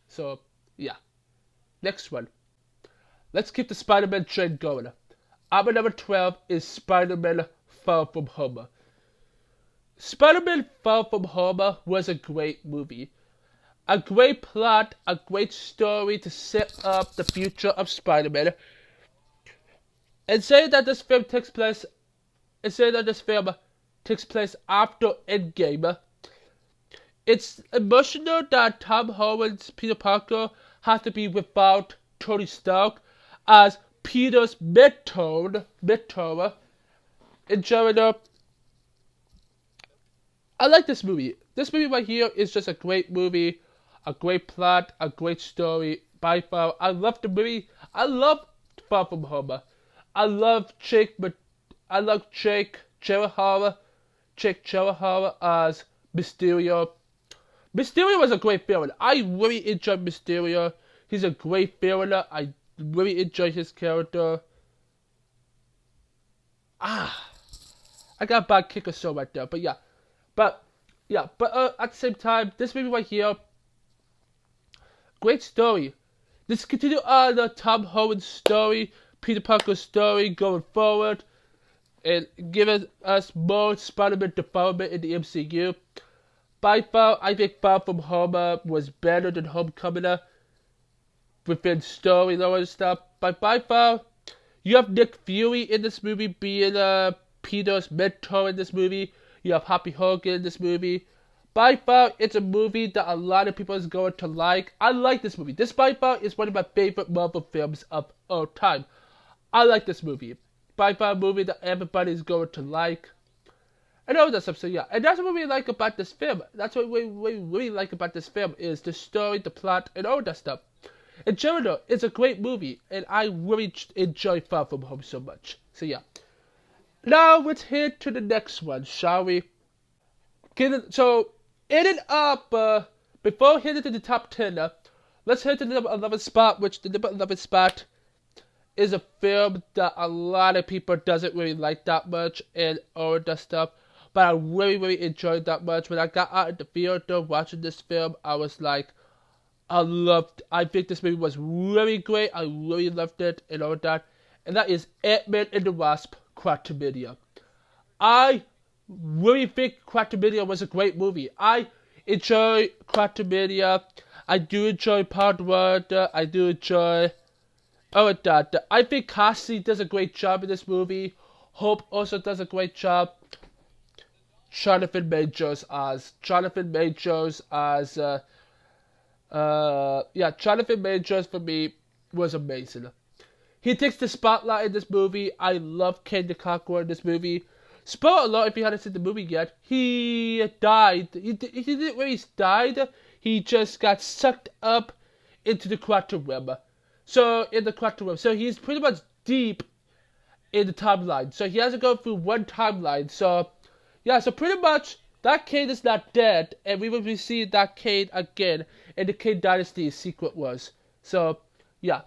[SPEAKER 1] So yeah, next one. Let's keep the Spider-Man trend going. Our number 12 is Spider-Man Far From Home. Spider-Man Far From Home was a great movie. A great plot, a great story to set up the future of Spider-Man. And saying that this film takes place after Endgame, it's emotional that Tom Holland's Peter Parker has to be without Tony Stark as Peter's mentor. In general, I like this movie. This movie right here is just a great movie, a great plot, a great story. By far, I love the movie. I love Far From Home. I love Jake Gyllenhaal as Mysterio. Mysterio was a great villain. I really enjoyed Mysterio. He's a great villain. I really enjoy his character. I got a bad kick or so right there, but yeah. But at the same time, this movie right here, great story. This continue on the Tom Holland story, Peter Parker's story going forward, and giving us more Spider-Man development in the MCU. By far, I think Far From Home was better than Homecoming within story and all that stuff. But by far, you have Nick Fury in this movie being Peter's mentor in this movie. You have Happy Hogan in this movie. By far, it's a movie that a lot of people is going to like. I like this movie. This by far is one of my favorite Marvel films of all time. I like this movie. By far, a movie that everybody is going to like. And all that stuff, so yeah. And that's what we like about this film. That's what we really like about this film is the story, the plot, and all that stuff. In general, it's a great movie, and I really enjoy Far From Home so much. So yeah. Now let's head to the next one, shall we? So, ending up, before heading to the top 10, let's head to the number 11 spot, which the number 11 spot is a film that a lot of people doesn't really like that much, and all that stuff. But I really enjoyed that much. When I got out of the theater watching this film, I was like, I think this movie was really great. I really loved it and all that. And that is Ant-Man and the Wasp: Quantumania. I really think Quantumania was a great movie. I enjoy Quantumania. I do enjoy Part 1. I do enjoy all of that. I think Cassie does a great job in this movie. Hope also does a great job. Jonathan Majors as Jonathan Majors for me was amazing. He takes the spotlight in this movie. I love Kang the Conqueror in this movie. Spoiler alert if you hadn't seen the movie yet. He died. He didn't really die. He just got sucked up into the quantum realm. So he's pretty much deep in the timeline. So he has to go through one timeline. So pretty much that Kane is not dead, and we will be seeing that Kane again in the Kane Dynasty Secret Wars. So, yeah.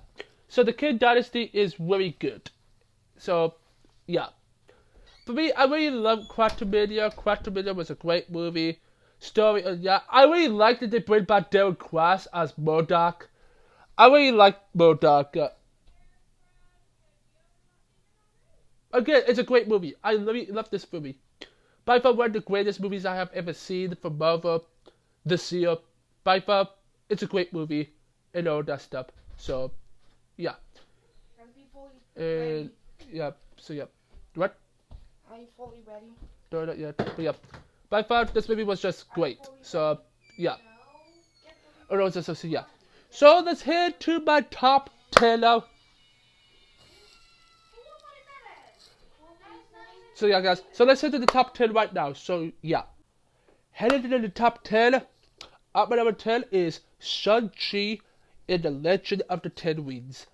[SPEAKER 1] So the Kane Dynasty is really good. So, yeah. For me, I really love Quantumania. Quantumania was a great movie. Story, I really liked that they bring back Darren Cross as MODOK. I really liked MODOK. Again, it's a great movie. I really love this movie. By far one of the greatest movies I have ever seen from Marvel this year. By far, it's a great movie and all that stuff. So, yeah. And, yeah, so yeah. What?
[SPEAKER 3] Are you fully ready?
[SPEAKER 1] No, not yet. But yeah. By far, this movie was just great. So, yeah. So yeah. So, let's head to my top 10 now. So yeah, guys. So let's head to the top 10 right now. So yeah, headed to the top 10. At my number 10 is Shang-Chi and the Legend of the Ten Rings.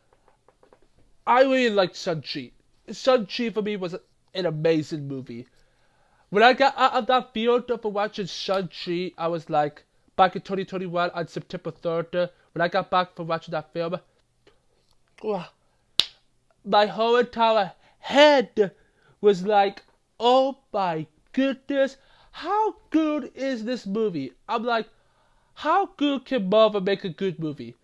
[SPEAKER 1] I really liked Shang-Chi. Shang-Chi for me was an amazing movie. When I got out of that theater for watching Shang-Chi, I was like, back in 2021 on September 3rd, when I got back from watching that film, my whole entire head was like, oh my goodness, how good is this movie? I'm like, how good can Marvel make a good movie?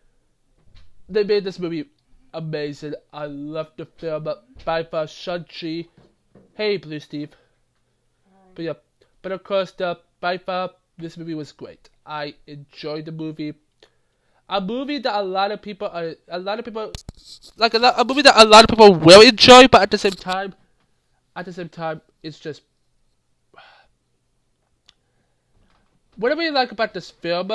[SPEAKER 1] They made this movie amazing. I love the film. By far, Shang-Chi. Hey, Blue Steve. But yeah, but of course, by far, this movie was great. I enjoyed the movie. A movie that a movie that a lot of people will enjoy, but at the same time, it's just what I really like about this film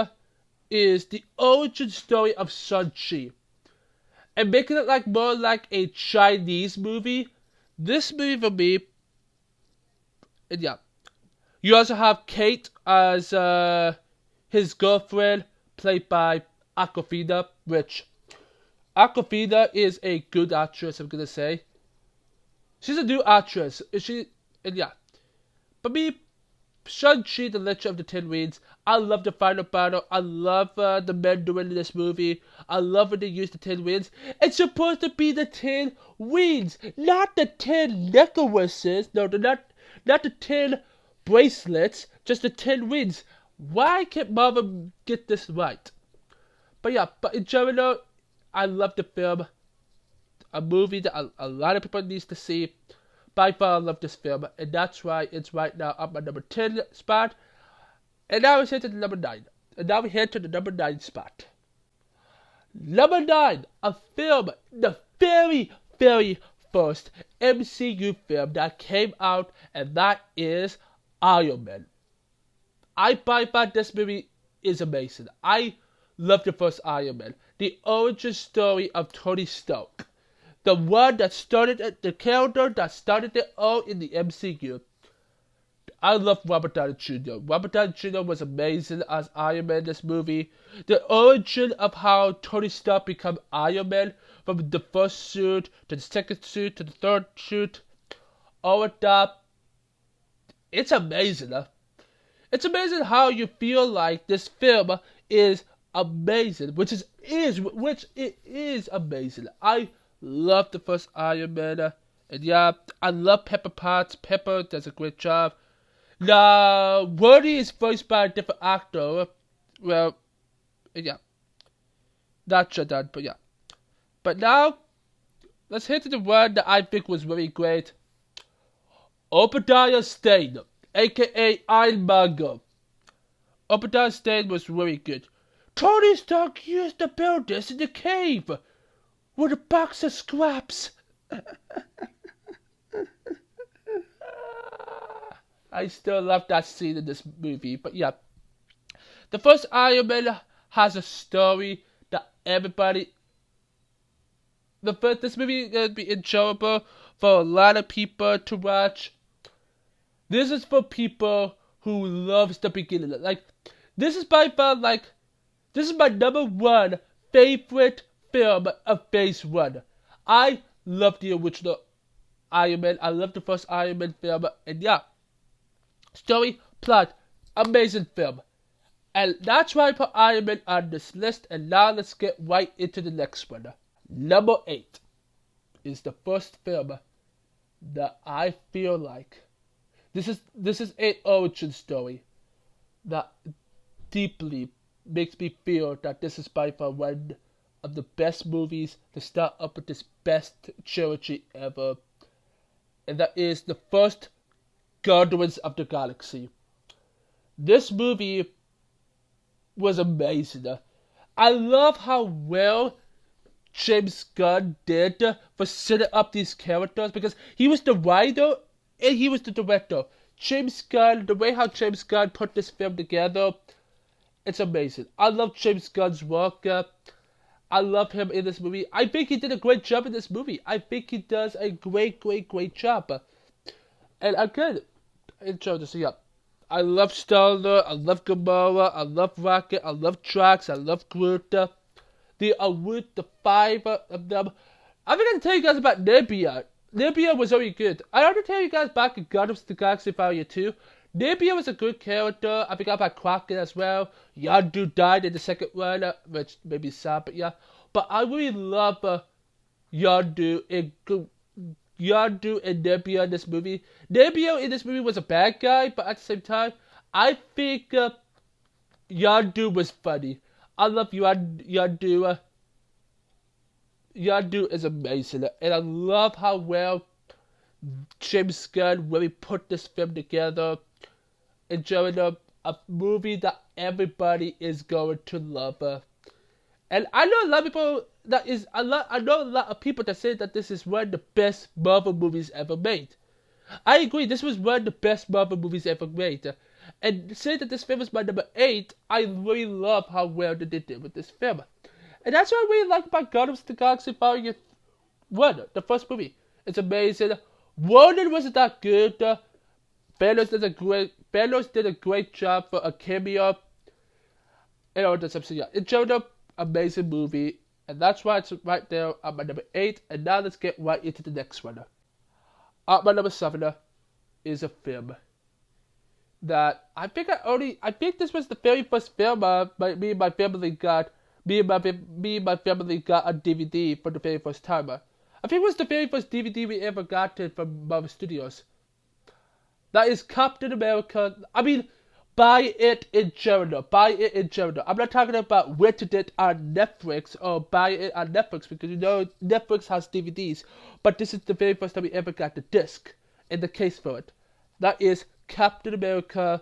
[SPEAKER 1] is the origin story of Shang-Chi. And making it like more like a Chinese movie. This movie for me, and yeah. You also have Kate as his girlfriend, played by Awkwafina, which Awkwafina is a good actress, I'm gonna say. She's a new actress. And yeah. But me, Shang-Chi, the Legend of the Ten Rings. I love the final battle. I love the men doing this movie. I love when they use the 10 rings. It's supposed to be the 10 rings, not the 10 necklaces. No, not the 10 bracelets, just the 10 rings. Why can't Marvel get this right? But yeah, but in general, I love the film. A movie that a lot of people needs to see. By far, I love this film, and that's why it's right now up my number 10 spot. And now it's here to the number 9. And now we head to the number 9 spot. Number 9, a film, the very, very first MCU film that came out, and that is Iron Man. I by far this movie is amazing. I love the first Iron Man. The origin story of Tony Stark. The one that started it, the character that started it all in the MCU. I love Robert Downey Jr. Robert Downey Jr. was amazing as Iron Man in this movie. The origin of how Tony Stark became Iron Man, from the first suit, to the second suit, to the third suit, all of that. It's amazing. It's amazing how you feel like this film is amazing, which it is amazing. I love the first Iron Man, and yeah, I love Pepper Potts. Pepper does a great job. Now, Woody is voiced by a different actor. Well, yeah, not sure that, but yeah. But now, let's hit to the one that I think was very great. Obadiah Stane, aka Ironmonger. Obadiah Stane was very good. Tony Stark used to build this in the cave with a box of scraps. I still love that scene in this movie, but yeah. The first Iron Man has a story that everybody... This movie is going to be enjoyable for a lot of people to watch. This is for people who loves the beginning. Like, this is by far, this is my number 1 favorite film of Phase 1. I love the original Iron Man. I love the first Iron Man film. And yeah, story, plot, amazing film. And that's why I put Iron Man on this list. And now let's get right into the next one. Number 8 is the first film that I feel like this is an origin story that deeply makes me feel that this is by far one of the best movies to start up with this best trilogy ever. And that is the first Guardians of the Galaxy. This movie was amazing. I love how well James Gunn did for setting up these characters, because he was the writer and he was the director. James Gunn, the way how James Gunn put this film together, it's amazing. I love James Gunn's work. I love him in this movie. I think he did a great job in this movie. I think he does a great job. And again, enjoy this. Yeah, I love Star-Lord, I love Gamora, I love Rocket, I love Drax, I love Groot. They are with the 5 of them. I'm going to tell you guys about Nebula. Nebula was very good. I want to tell you guys back in Guardians of the Galaxy Volume 2. Nebula was a good character. I forgot about Crockett as well. Yondu died in the second one, which made me sad, but yeah. But I really love Yondu and Nebula in this movie. Nebula in this movie was a bad guy, but at the same time, I think Yondu was funny. I love Yondu. Yondu is amazing, and I love how well James Gunn really put this film together, enjoying a movie that everybody is going to love. And I know a lot of people I know a lot of people that say that this is one of the best Marvel movies ever made. I agree, this was one of the best Marvel movies ever made. And say that this film is my number 8, I really love how well they did with this film. And that's what I really like about Guardians of the Galaxy Volume 1, the first movie. It's amazing. Ronan wasn't that good. Thanos did a great job for a cameo. And all this stuff. Yeah, it's an amazing movie. And that's why it's right there at my number 8. And now let's get right into the next one. At my number 7 is a film that I think this was the very first film me and my family got me and my family got on DVD for the very first time. I think it was the very first DVD we ever got it from Marvel Studios. That is Captain America. I mean, buy it in general. Buy it in general. I'm not talking about renting it on Netflix or buy it on Netflix because you know Netflix has DVDs. But this is the very first time we ever got the disc in the case for it. That is Captain America,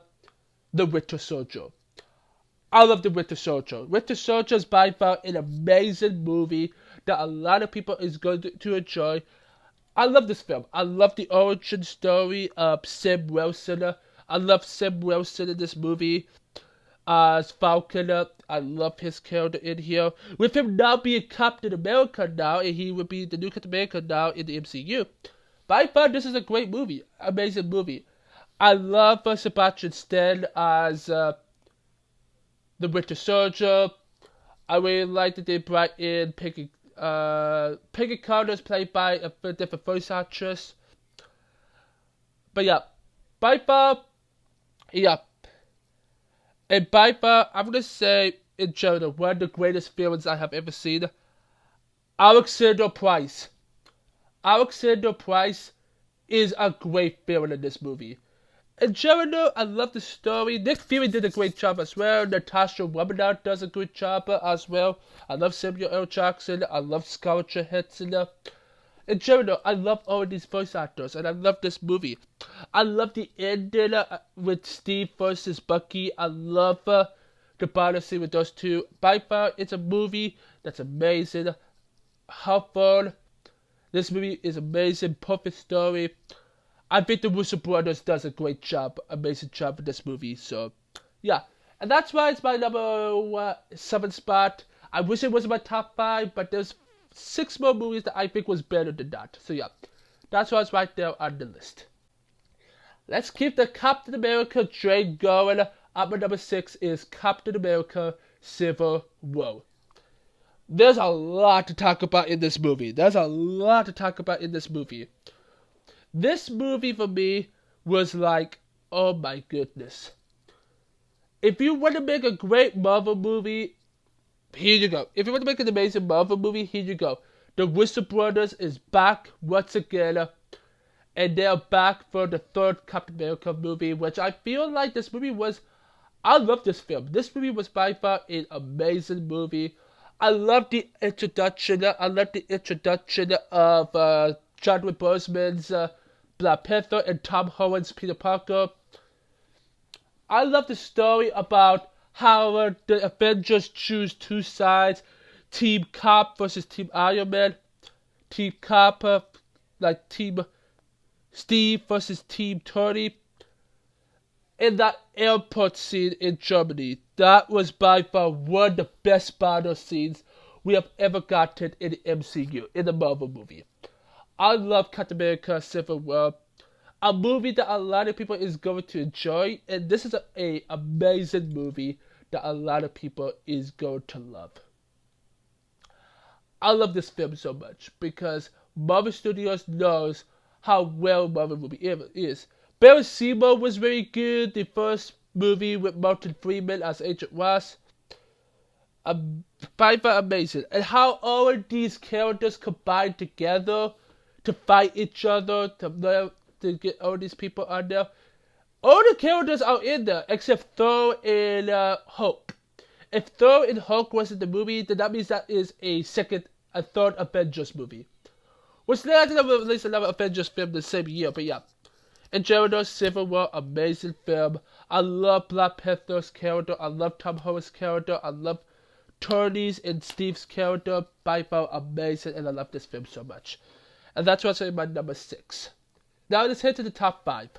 [SPEAKER 1] the Winter Soldier. I love the Winter Soldier. Winter Soldier is by far an amazing movie that a lot of people is going to enjoy. I love this film. I love the origin story of Sam Wilson. I love Sam Wilson in this movie as Falcon. I love his character in here. With him now being Captain America now, and he would be the new Captain America now in the MCU. By far, this is a great movie. Amazing movie. I love Sebastian Stan as the Winter Soldier. I really like that they brought in Peggy Carter's played by a different voice actress. But yeah, by far, yeah. And by far, I'm gonna say in general, one of the greatest villains I have ever seen. Alexander Price. Alexander Price is a great villain in this movie. In general, I love the story. Nick Fury did a great job as well. Natasha Romanoff does a good job as well. I love Samuel L. Jackson. I love Scarlett Johansson. In general, I love all of these voice actors, and I love this movie. I love the ending with Steve versus Bucky. I love the battle scene with those two. By far, it's a movie that's amazing. How fun. This movie is amazing. Perfect story. I think the Russo brothers does a great job, amazing job in this movie. So, yeah, and that's why it's my number 7 spot. I wish it was my top 5, but there's 6 more movies that I think was better than that. So yeah, that's why it's right there on the list. Let's keep the Captain America train going. At my number 6 is Captain America: Civil War. There's a lot to talk about in this movie. This movie for me was like, oh my goodness. If you want to make a great Marvel movie, here you go. If you want to make an amazing Marvel movie, here you go. The Russo brothers is back once again. And they're back for the 3rd Captain America movie, which I feel like this movie was... I love this film. This movie was by far an amazing movie. I love the introduction. Of Chadwick Boseman's Black Panther and Tom Holland's Peter Parker. I love the story about how the Avengers choose 2 sides. Team Cap versus Team Iron Man. Team Cap, like Team Steve versus Team Tony. In that airport scene in Germany, that was by far one of the best battle scenes we have ever gotten in the MCU, in the Marvel movie. I love Captain America: Civil War, a movie that a lot of people is going to enjoy, and this is a amazing movie that a lot of people is going to love. I love this film so much because Marvel Studios knows how well Marvel movie is. Barry Seymour was very good. The first movie with Martin Freeman as Agent Ross. By far amazing. And how all of these characters combine together to fight each other, to get all these people on there. All the characters are in there except Thor and Hulk. If Thor and Hulk was in the movie, then that means that is a 3rd Avengers movie. Which they're not going to release another Avengers film the same year, but yeah. In general, Civil War, amazing film. I love Black Panther's character. I love Tom Holland's character. I love Tony's and Steve's character. By far amazing, and I love this film so much. And that's what's in my number 6. Now let's head to the top 5.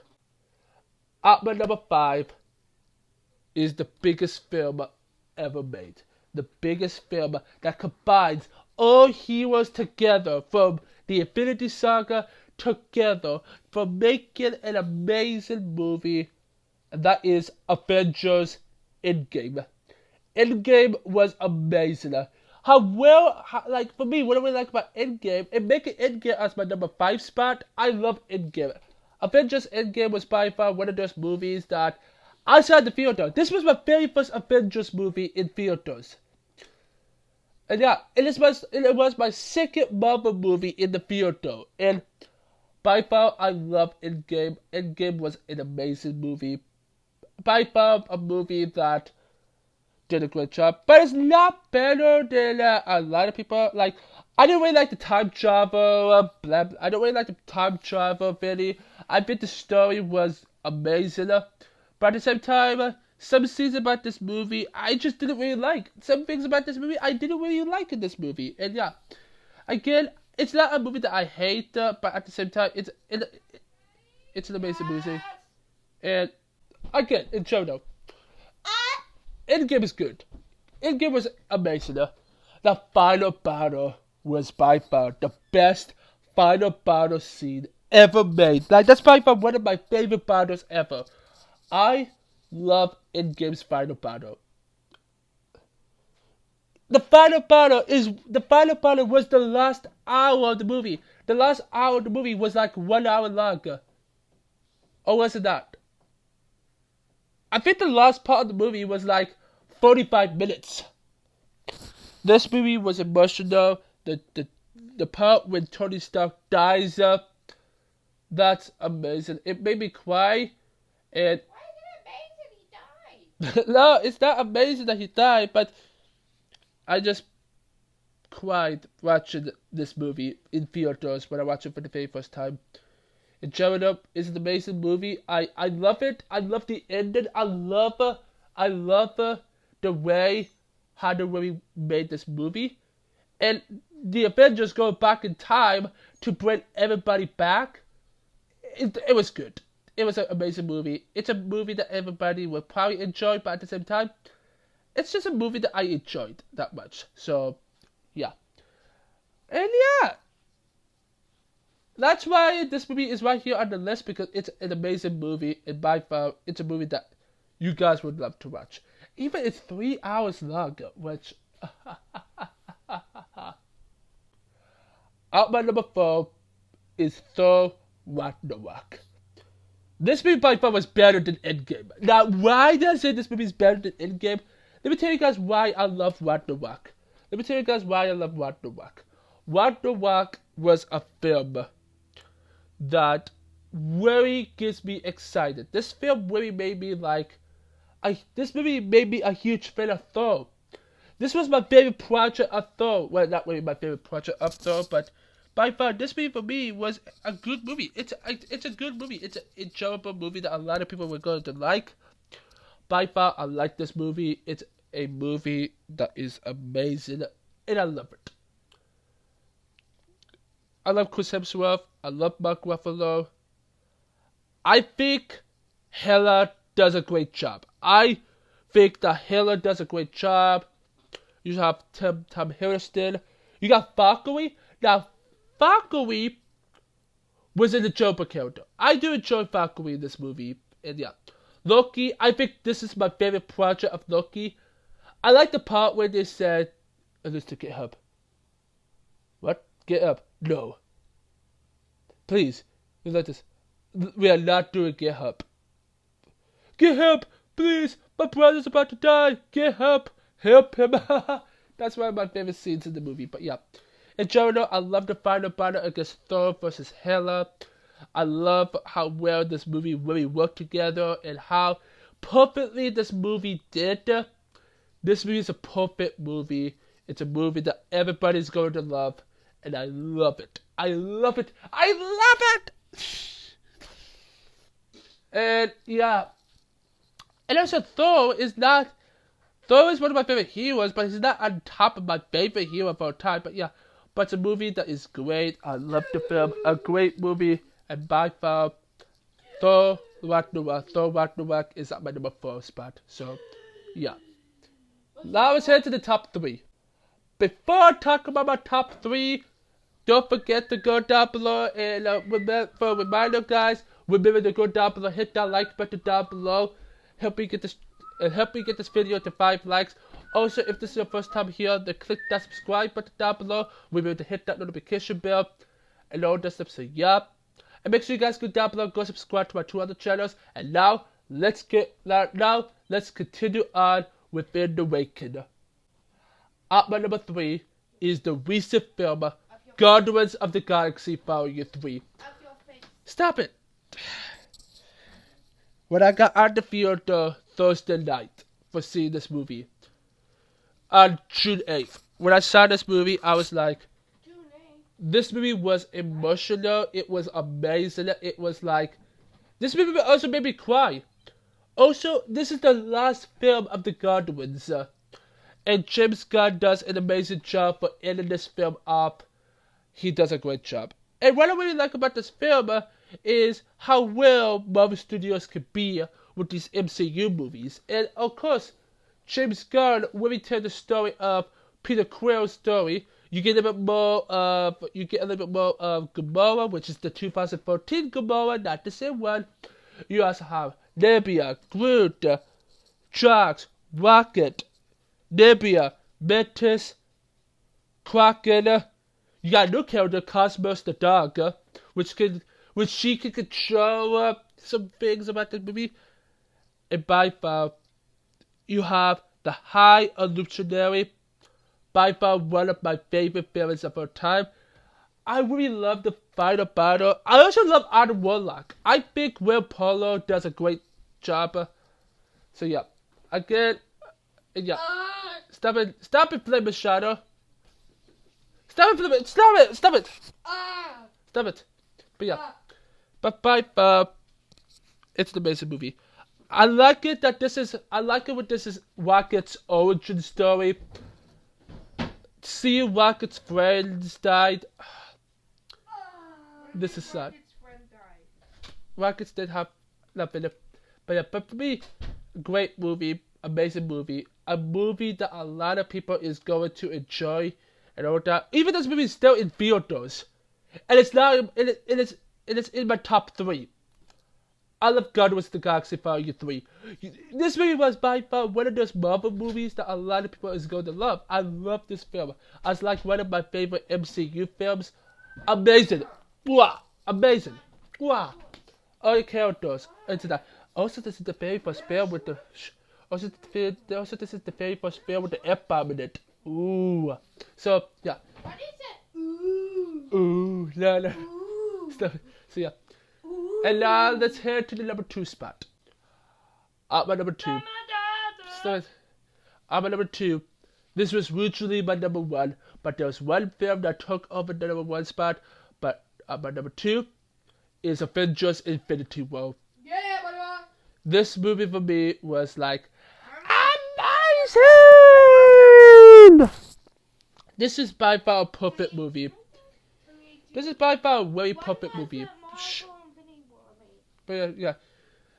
[SPEAKER 1] At my number 5 is the biggest film ever made. The biggest film that combines all heroes together from the Infinity Saga together for making an amazing movie, and that is Avengers Endgame. Endgame was amazing. Like for me, what I really like about Endgame, and making Endgame as my number 5 spot, I love Endgame. Avengers Endgame was by far one of those movies that outside the theater. This was my very first Avengers movie in theaters. And yeah, it was my second Marvel movie in the theater. And by far, I love Endgame. Endgame was an amazing movie. By far, a movie that did a great job. But it's not better than a lot of people. Like, I didn't really like the time travel. I don't really like the time travel, really. I think the story was amazing. But at the same time, some scenes about this movie I just didn't really like. Some things about this movie I didn't really like in this movie. And yeah, again, it's not a movie that I hate, but at the same time, it's an amazing movie. And again, in general, Endgame is good. Endgame was amazing. The final battle was by far the best final battle scene ever made. Like, that's by far one of my favorite battles ever. I love Endgame's final battle. The final battle was the last hour of the movie. The last hour of the movie was like 1 hour longer. Or was it not? I think the last part of the movie was like 45 minutes. This movie was emotional. The part when Tony Stark dies, that's amazing. It made me cry. And
[SPEAKER 3] Why is it amazing he died?
[SPEAKER 1] no, it's not amazing that he died, but I just cried watching this movie in theaters when I watched it for the very first time. In general, it's an amazing movie. I love it. I love the ending. I love the way how the movie made this movie. And the Avengers go back in time to bring everybody back. It was good. It was an amazing movie. It's a movie that everybody will probably enjoy, but at the same time, it's just a movie that I enjoyed that much. So, yeah. And yeah. That's why this movie is right here on the list, because it's an amazing movie. And by far, it's a movie that you guys would love to watch. Even it's 3 hours long, which... Out my number 4 is Thor Ragnarok. This movie by far was better than Endgame. Now, why did I say this movie is better than Endgame? Let me tell you guys why I love Ragnarok. Ragnarok was a film that really gets me excited. This film really made me this movie made me a huge fan of Thor. This was my favorite project of Thor. Well, not really my favorite project of Thor, but by far, this movie for me was a good movie. It's a good movie. It's an enjoyable movie that a lot of people were going to like. By far, I like this movie. It's a movie that is amazing, and I love it. I love Chris Hemsworth. I love Mark Ruffalo. I think Hela does a great job. You have Tom Hiddleston. You got Valkyrie. Now, Valkyrie was in the Joker character. I do enjoy Valkyrie in this movie. And yeah. Loki, I think this is my favorite project of Loki. I like the part where they said, let's get up. What? Get up. No. Please. It's like this. We are not doing get help. Get help, please. My brother's about to die. Get help. Help him. That's one of my favorite scenes in the movie. But yeah. In general, I love the final battle against Thor versus Hela. I love how well this movie really worked together and how perfectly this movie did. This movie is a perfect movie. It's a movie that everybody's going to love. And I love it. I love it. I love it! And yeah. And also Thor is one of my favorite heroes, but he's not on top of my favorite hero of all time. But yeah. But it's a movie that is great. I love the film. A great movie. And by far, Thor Ragnarok is at my number 4 spot. So, yeah. Now let's head to the top 3. Before I talk about my top 3, don't forget to go down below and reminder, guys, remember to go down below, hit that like button down below, help me get this video to 5 likes. Also, if this is your first time here, then click that subscribe button down below. Remember to hit that notification bell and all that stuff. So, yeah. And make sure you guys go down below, go subscribe to my 2 other channels. And now let's continue on within the Awakened. At my number 3 is the recent film Guardians of the Galaxy Volume 3. Stop it! When I got out the theater Thursday night for seeing this movie on June 8th, when I saw this movie, I was like, this movie was emotional. It was amazing. It was like, this movie also made me cry. Also, this is the last film of the Guardians, and James Gunn does an amazing job for ending this film up. He does a great job. And what I really like about this film is how well Marvel Studios can be with these MCU movies. And of course, James Gunn really tells the story of Peter Quill's story. You get a little bit more of Gamora, which is the 2014 Gamora, not the same one. You also have Nebula, Groot, Drax, Rocket, Nebula, Mantis, Kraken. You got a new character, Cosmos the dog, which she can control some things about the movie. And by far, you have the High Evolutionary, by far one of my favorite villains of our time. I really love the final battle. I also love Adam Warlock. I think Will Polo does a great job. So yeah, again, yeah. Stop it, Flame Shadow. Stop it! Stop it! But yeah, but by far, it's an amazing movie. I like it when this is Rocket's origin story. Seeing Rocket's friends died. This is sad. Rockets did have nothing, but for me, great movie, amazing movie, a movie that a lot of people is going to enjoy. And all that. Even this movie is still in theaters, and it's now it's in my top 3. I love Guardians of the Galaxy Volume 3. This movie was by far one of those Marvel movies that a lot of people is going to love. I love this film. It's like one of my favorite MCU films. Amazing, wow, amazing, wow. All the characters into that. Also, this is the very first film with the. Also, this is the very first film with the F-bomb in it. Ooh. So, yeah.
[SPEAKER 3] What is it? Ooh.
[SPEAKER 1] Ooh. No.
[SPEAKER 3] Ooh.
[SPEAKER 1] So, yeah.
[SPEAKER 3] Ooh.
[SPEAKER 1] And now let's head to the number 2 spot. At my number 2. So, at my number 2. This was originally my number 1, but there was one film that took over the number 1 spot. But at my number 2 is Avengers Infinity War.
[SPEAKER 3] Yeah, brother.
[SPEAKER 1] This movie for me was like, amazing! This is by far a perfect movie. This is by far a very perfect movie. Shh. But yeah,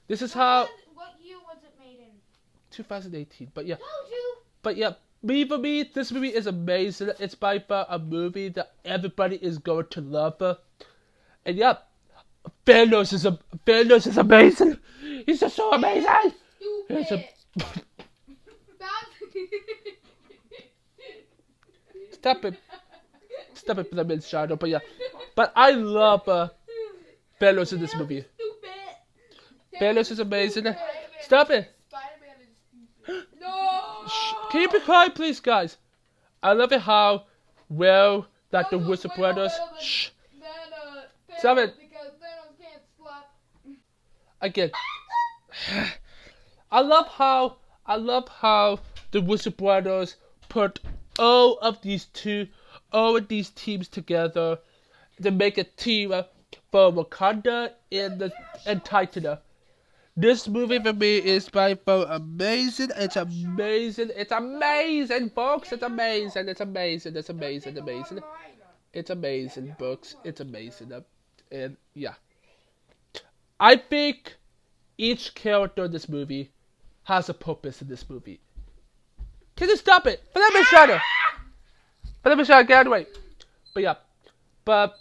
[SPEAKER 1] this is how.
[SPEAKER 3] What year was it made in?
[SPEAKER 1] 2018. But yeah.
[SPEAKER 3] Told you.
[SPEAKER 1] But yeah, for me, this movie is amazing. It's by far a movie that everybody is going to love. And yeah, Thanos is amazing. He's just so amazing.
[SPEAKER 3] Stupid.
[SPEAKER 1] Stop it, Flamin' Shadow. But yeah, but I love Thanos in this movie. Thanos is amazing. Stop it.
[SPEAKER 3] No.
[SPEAKER 1] Shh. Can you be quiet, please, guys? I love it how well that the Wizard Brothers. Shh. Stop it.
[SPEAKER 3] Because Thanos can't slap.
[SPEAKER 1] Again. I love how the Wizard Brothers put all of these teams together to make a team for Wakanda and Titan. This movie for me is by far amazing. It's amazing. It's amazing, folks. It's amazing. It's amazing. It's amazing. Amazing. It's amazing, folks. It's amazing. And yeah, I think each character in this movie has a purpose in this movie. Can you stop it? Flamin' Shadow. Flamin' Shadow, get out of the way. But yeah, but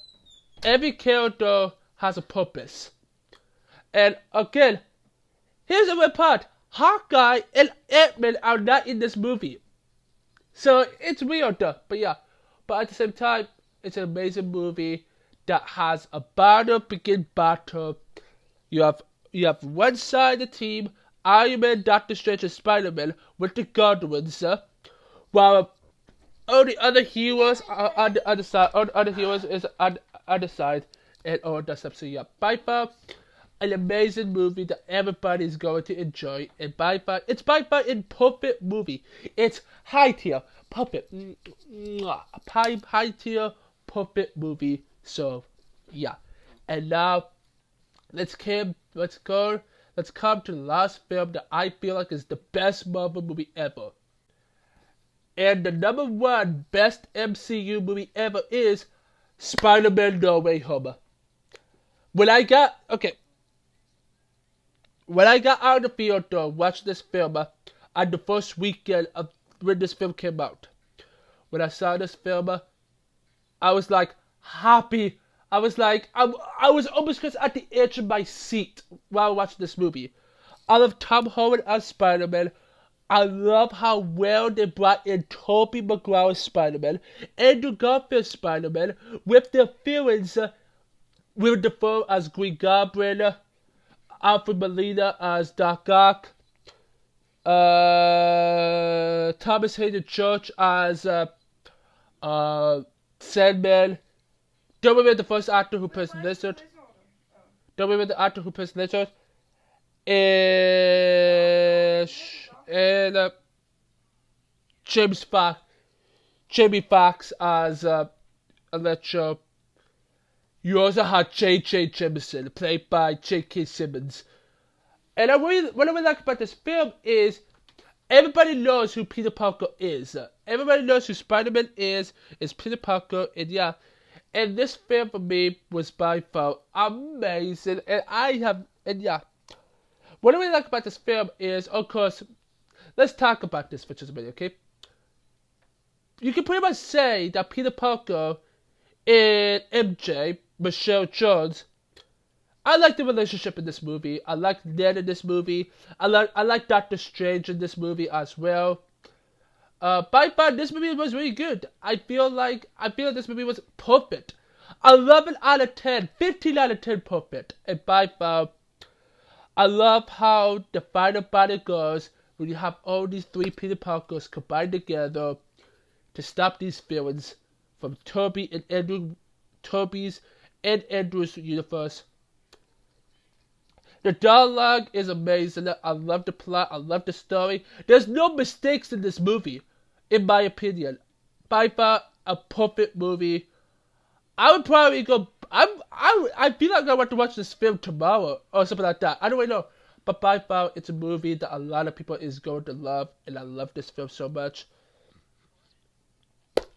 [SPEAKER 1] every character has a purpose. And again, here's the weird part. Hawkeye and Ant-Man are not in this movie. So it's weird, but yeah. But at the same time, it's an amazing movie that has a battle begin battle. You have one side of the team, Iron Man, Doctor Strange, and Spider-Man with the Guardians, while all the other heroes are on the other side. All the other heroes is on the other side, and all that stuff. So yeah, by far, an amazing movie that everybody is going to enjoy. And by far, it's by far a perfect movie. It's high tier, perfect, high tier, perfect movie. So yeah, and now let's come to the last film that I feel like is the best Marvel movie ever. And the number one best MCU movie ever is Spider-Man No Way Home. When I got out of the theater, watched this film on the first weekend of when this film came out. When I saw this film, I was like happy. I was almost just at the edge of my seat while watching this movie. I love Tom Holland as Spider-Man. I love how well they brought in Tobey Maguire's Spider-Man, Andrew Garfield's Spider-Man, with their feelings, Willem Dafoe as Green Goblin, Alfred Molina as Doc Ock, Thomas Hayden Church as Sandman. Don't remember the first actor who plays Lizard. Don't remember the actor who plays Lizard. And Jamie Foxx as Electro. You also had J.J. Jameson, played by J.K. Simmons. And what I really like about this film is everybody knows who Peter Parker is. Everybody knows who Spider-Man is Peter Parker, and yeah. And this film for me was by far amazing, and yeah. What I really like about this film is, of course, let's talk about this for just a minute, okay? You can pretty much say that Peter Parker and MJ, Michelle Jones, I like the relationship in this movie. I like Ned in this movie. I like Doctor Strange in this movie as well. By far, this movie was really good. I feel like this movie was perfect. 11 out of 10, 15 out of 10 perfect. And by far, I love how the final battle goes when you have all these three Peter Parkers combined together to stop these villains from Tobey's and Andrew's universe. The dialogue is amazing. I love the plot. I love the story. There's no mistakes in this movie, in my opinion. By far, a perfect movie. I would probably go. I feel like I want to watch this film tomorrow or something like that. I don't really know, but by far, it's a movie that a lot of people is going to love, and I love this film so much.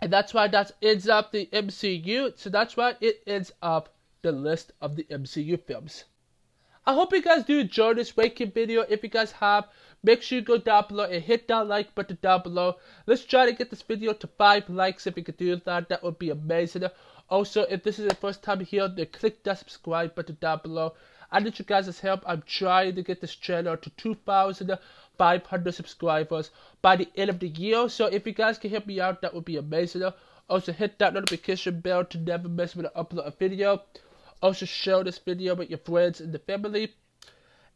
[SPEAKER 1] And that's why that ends up the MCU. So that's why it ends up the list of the MCU films. I hope you guys do enjoy this ranking video. If you guys have, make sure you go down below and hit that like button down below. Let's try to get this video to 5 likes. If you could do that, that would be amazing. Also, if this is your first time here, then click that subscribe button down below. I need you guys' help. I'm trying to get this channel to 2,500 subscribers by the end of the year. So if you guys can help me out, that would be amazing. Also, hit that notification bell to never miss when I upload a video. Also, share this video with your friends and the family.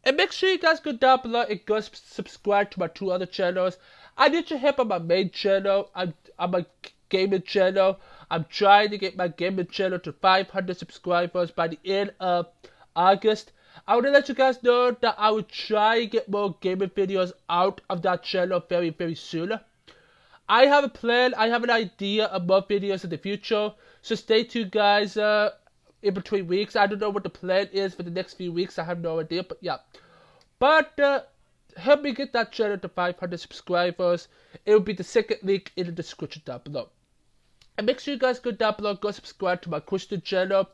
[SPEAKER 1] And make sure you guys go down below and go subscribe to my 2 other channels. I need your help on my main channel. I'm a gaming channel. I'm trying to get my gaming channel to 500 subscribers by the end of August. I want to let you guys know that I will try and get more gaming videos out of that channel very, very soon. I have a plan. I have an idea of more videos in the future. So stay tuned, guys. In between weeks, I don't know what the plan is for the next few weeks. I have no idea, but yeah. But help me get that channel to 500 subscribers. It will be the second link in the description down below. And make sure you guys go down below, go subscribe to my Christian channel,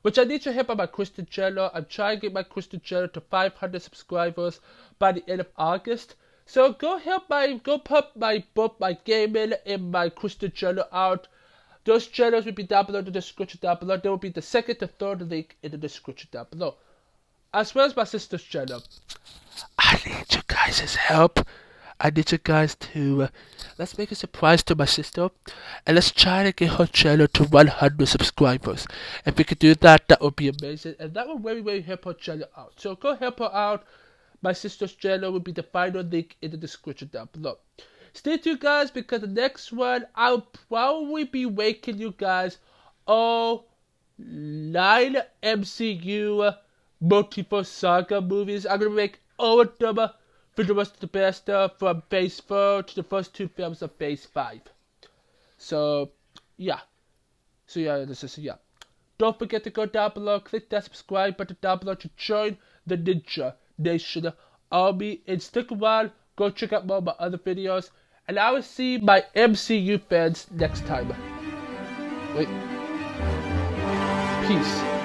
[SPEAKER 1] which I need your help on my Christian channel. I'm trying to get my Christian channel to 500 subscribers by the end of August. So go put both my gaming and my Christian channel out. Those channels will be down below in the description down below. There will be the second to third link in the description down below. As well as my sister's channel. I need you guys' help. I need you guys to let's make a surprise to my sister, and let's try to get her channel to 100 subscribers. If we could do that, that would be amazing, and that would really help her channel out. So go help her out. My sister's channel will be the final link in the description down below. Stay tuned, guys, because the next one I'll probably be making you guys all 9 MCU multiverse saga movies. I'm gonna make all of them for the rest of the best from Phase 4 to the first 2 films of Phase 5. So yeah. Don't forget to go down below, click that subscribe button down below to join the Ninja Nation Army, and stick around, go check out more of my other videos, and I will see my MCU fans next time. Wait. Peace.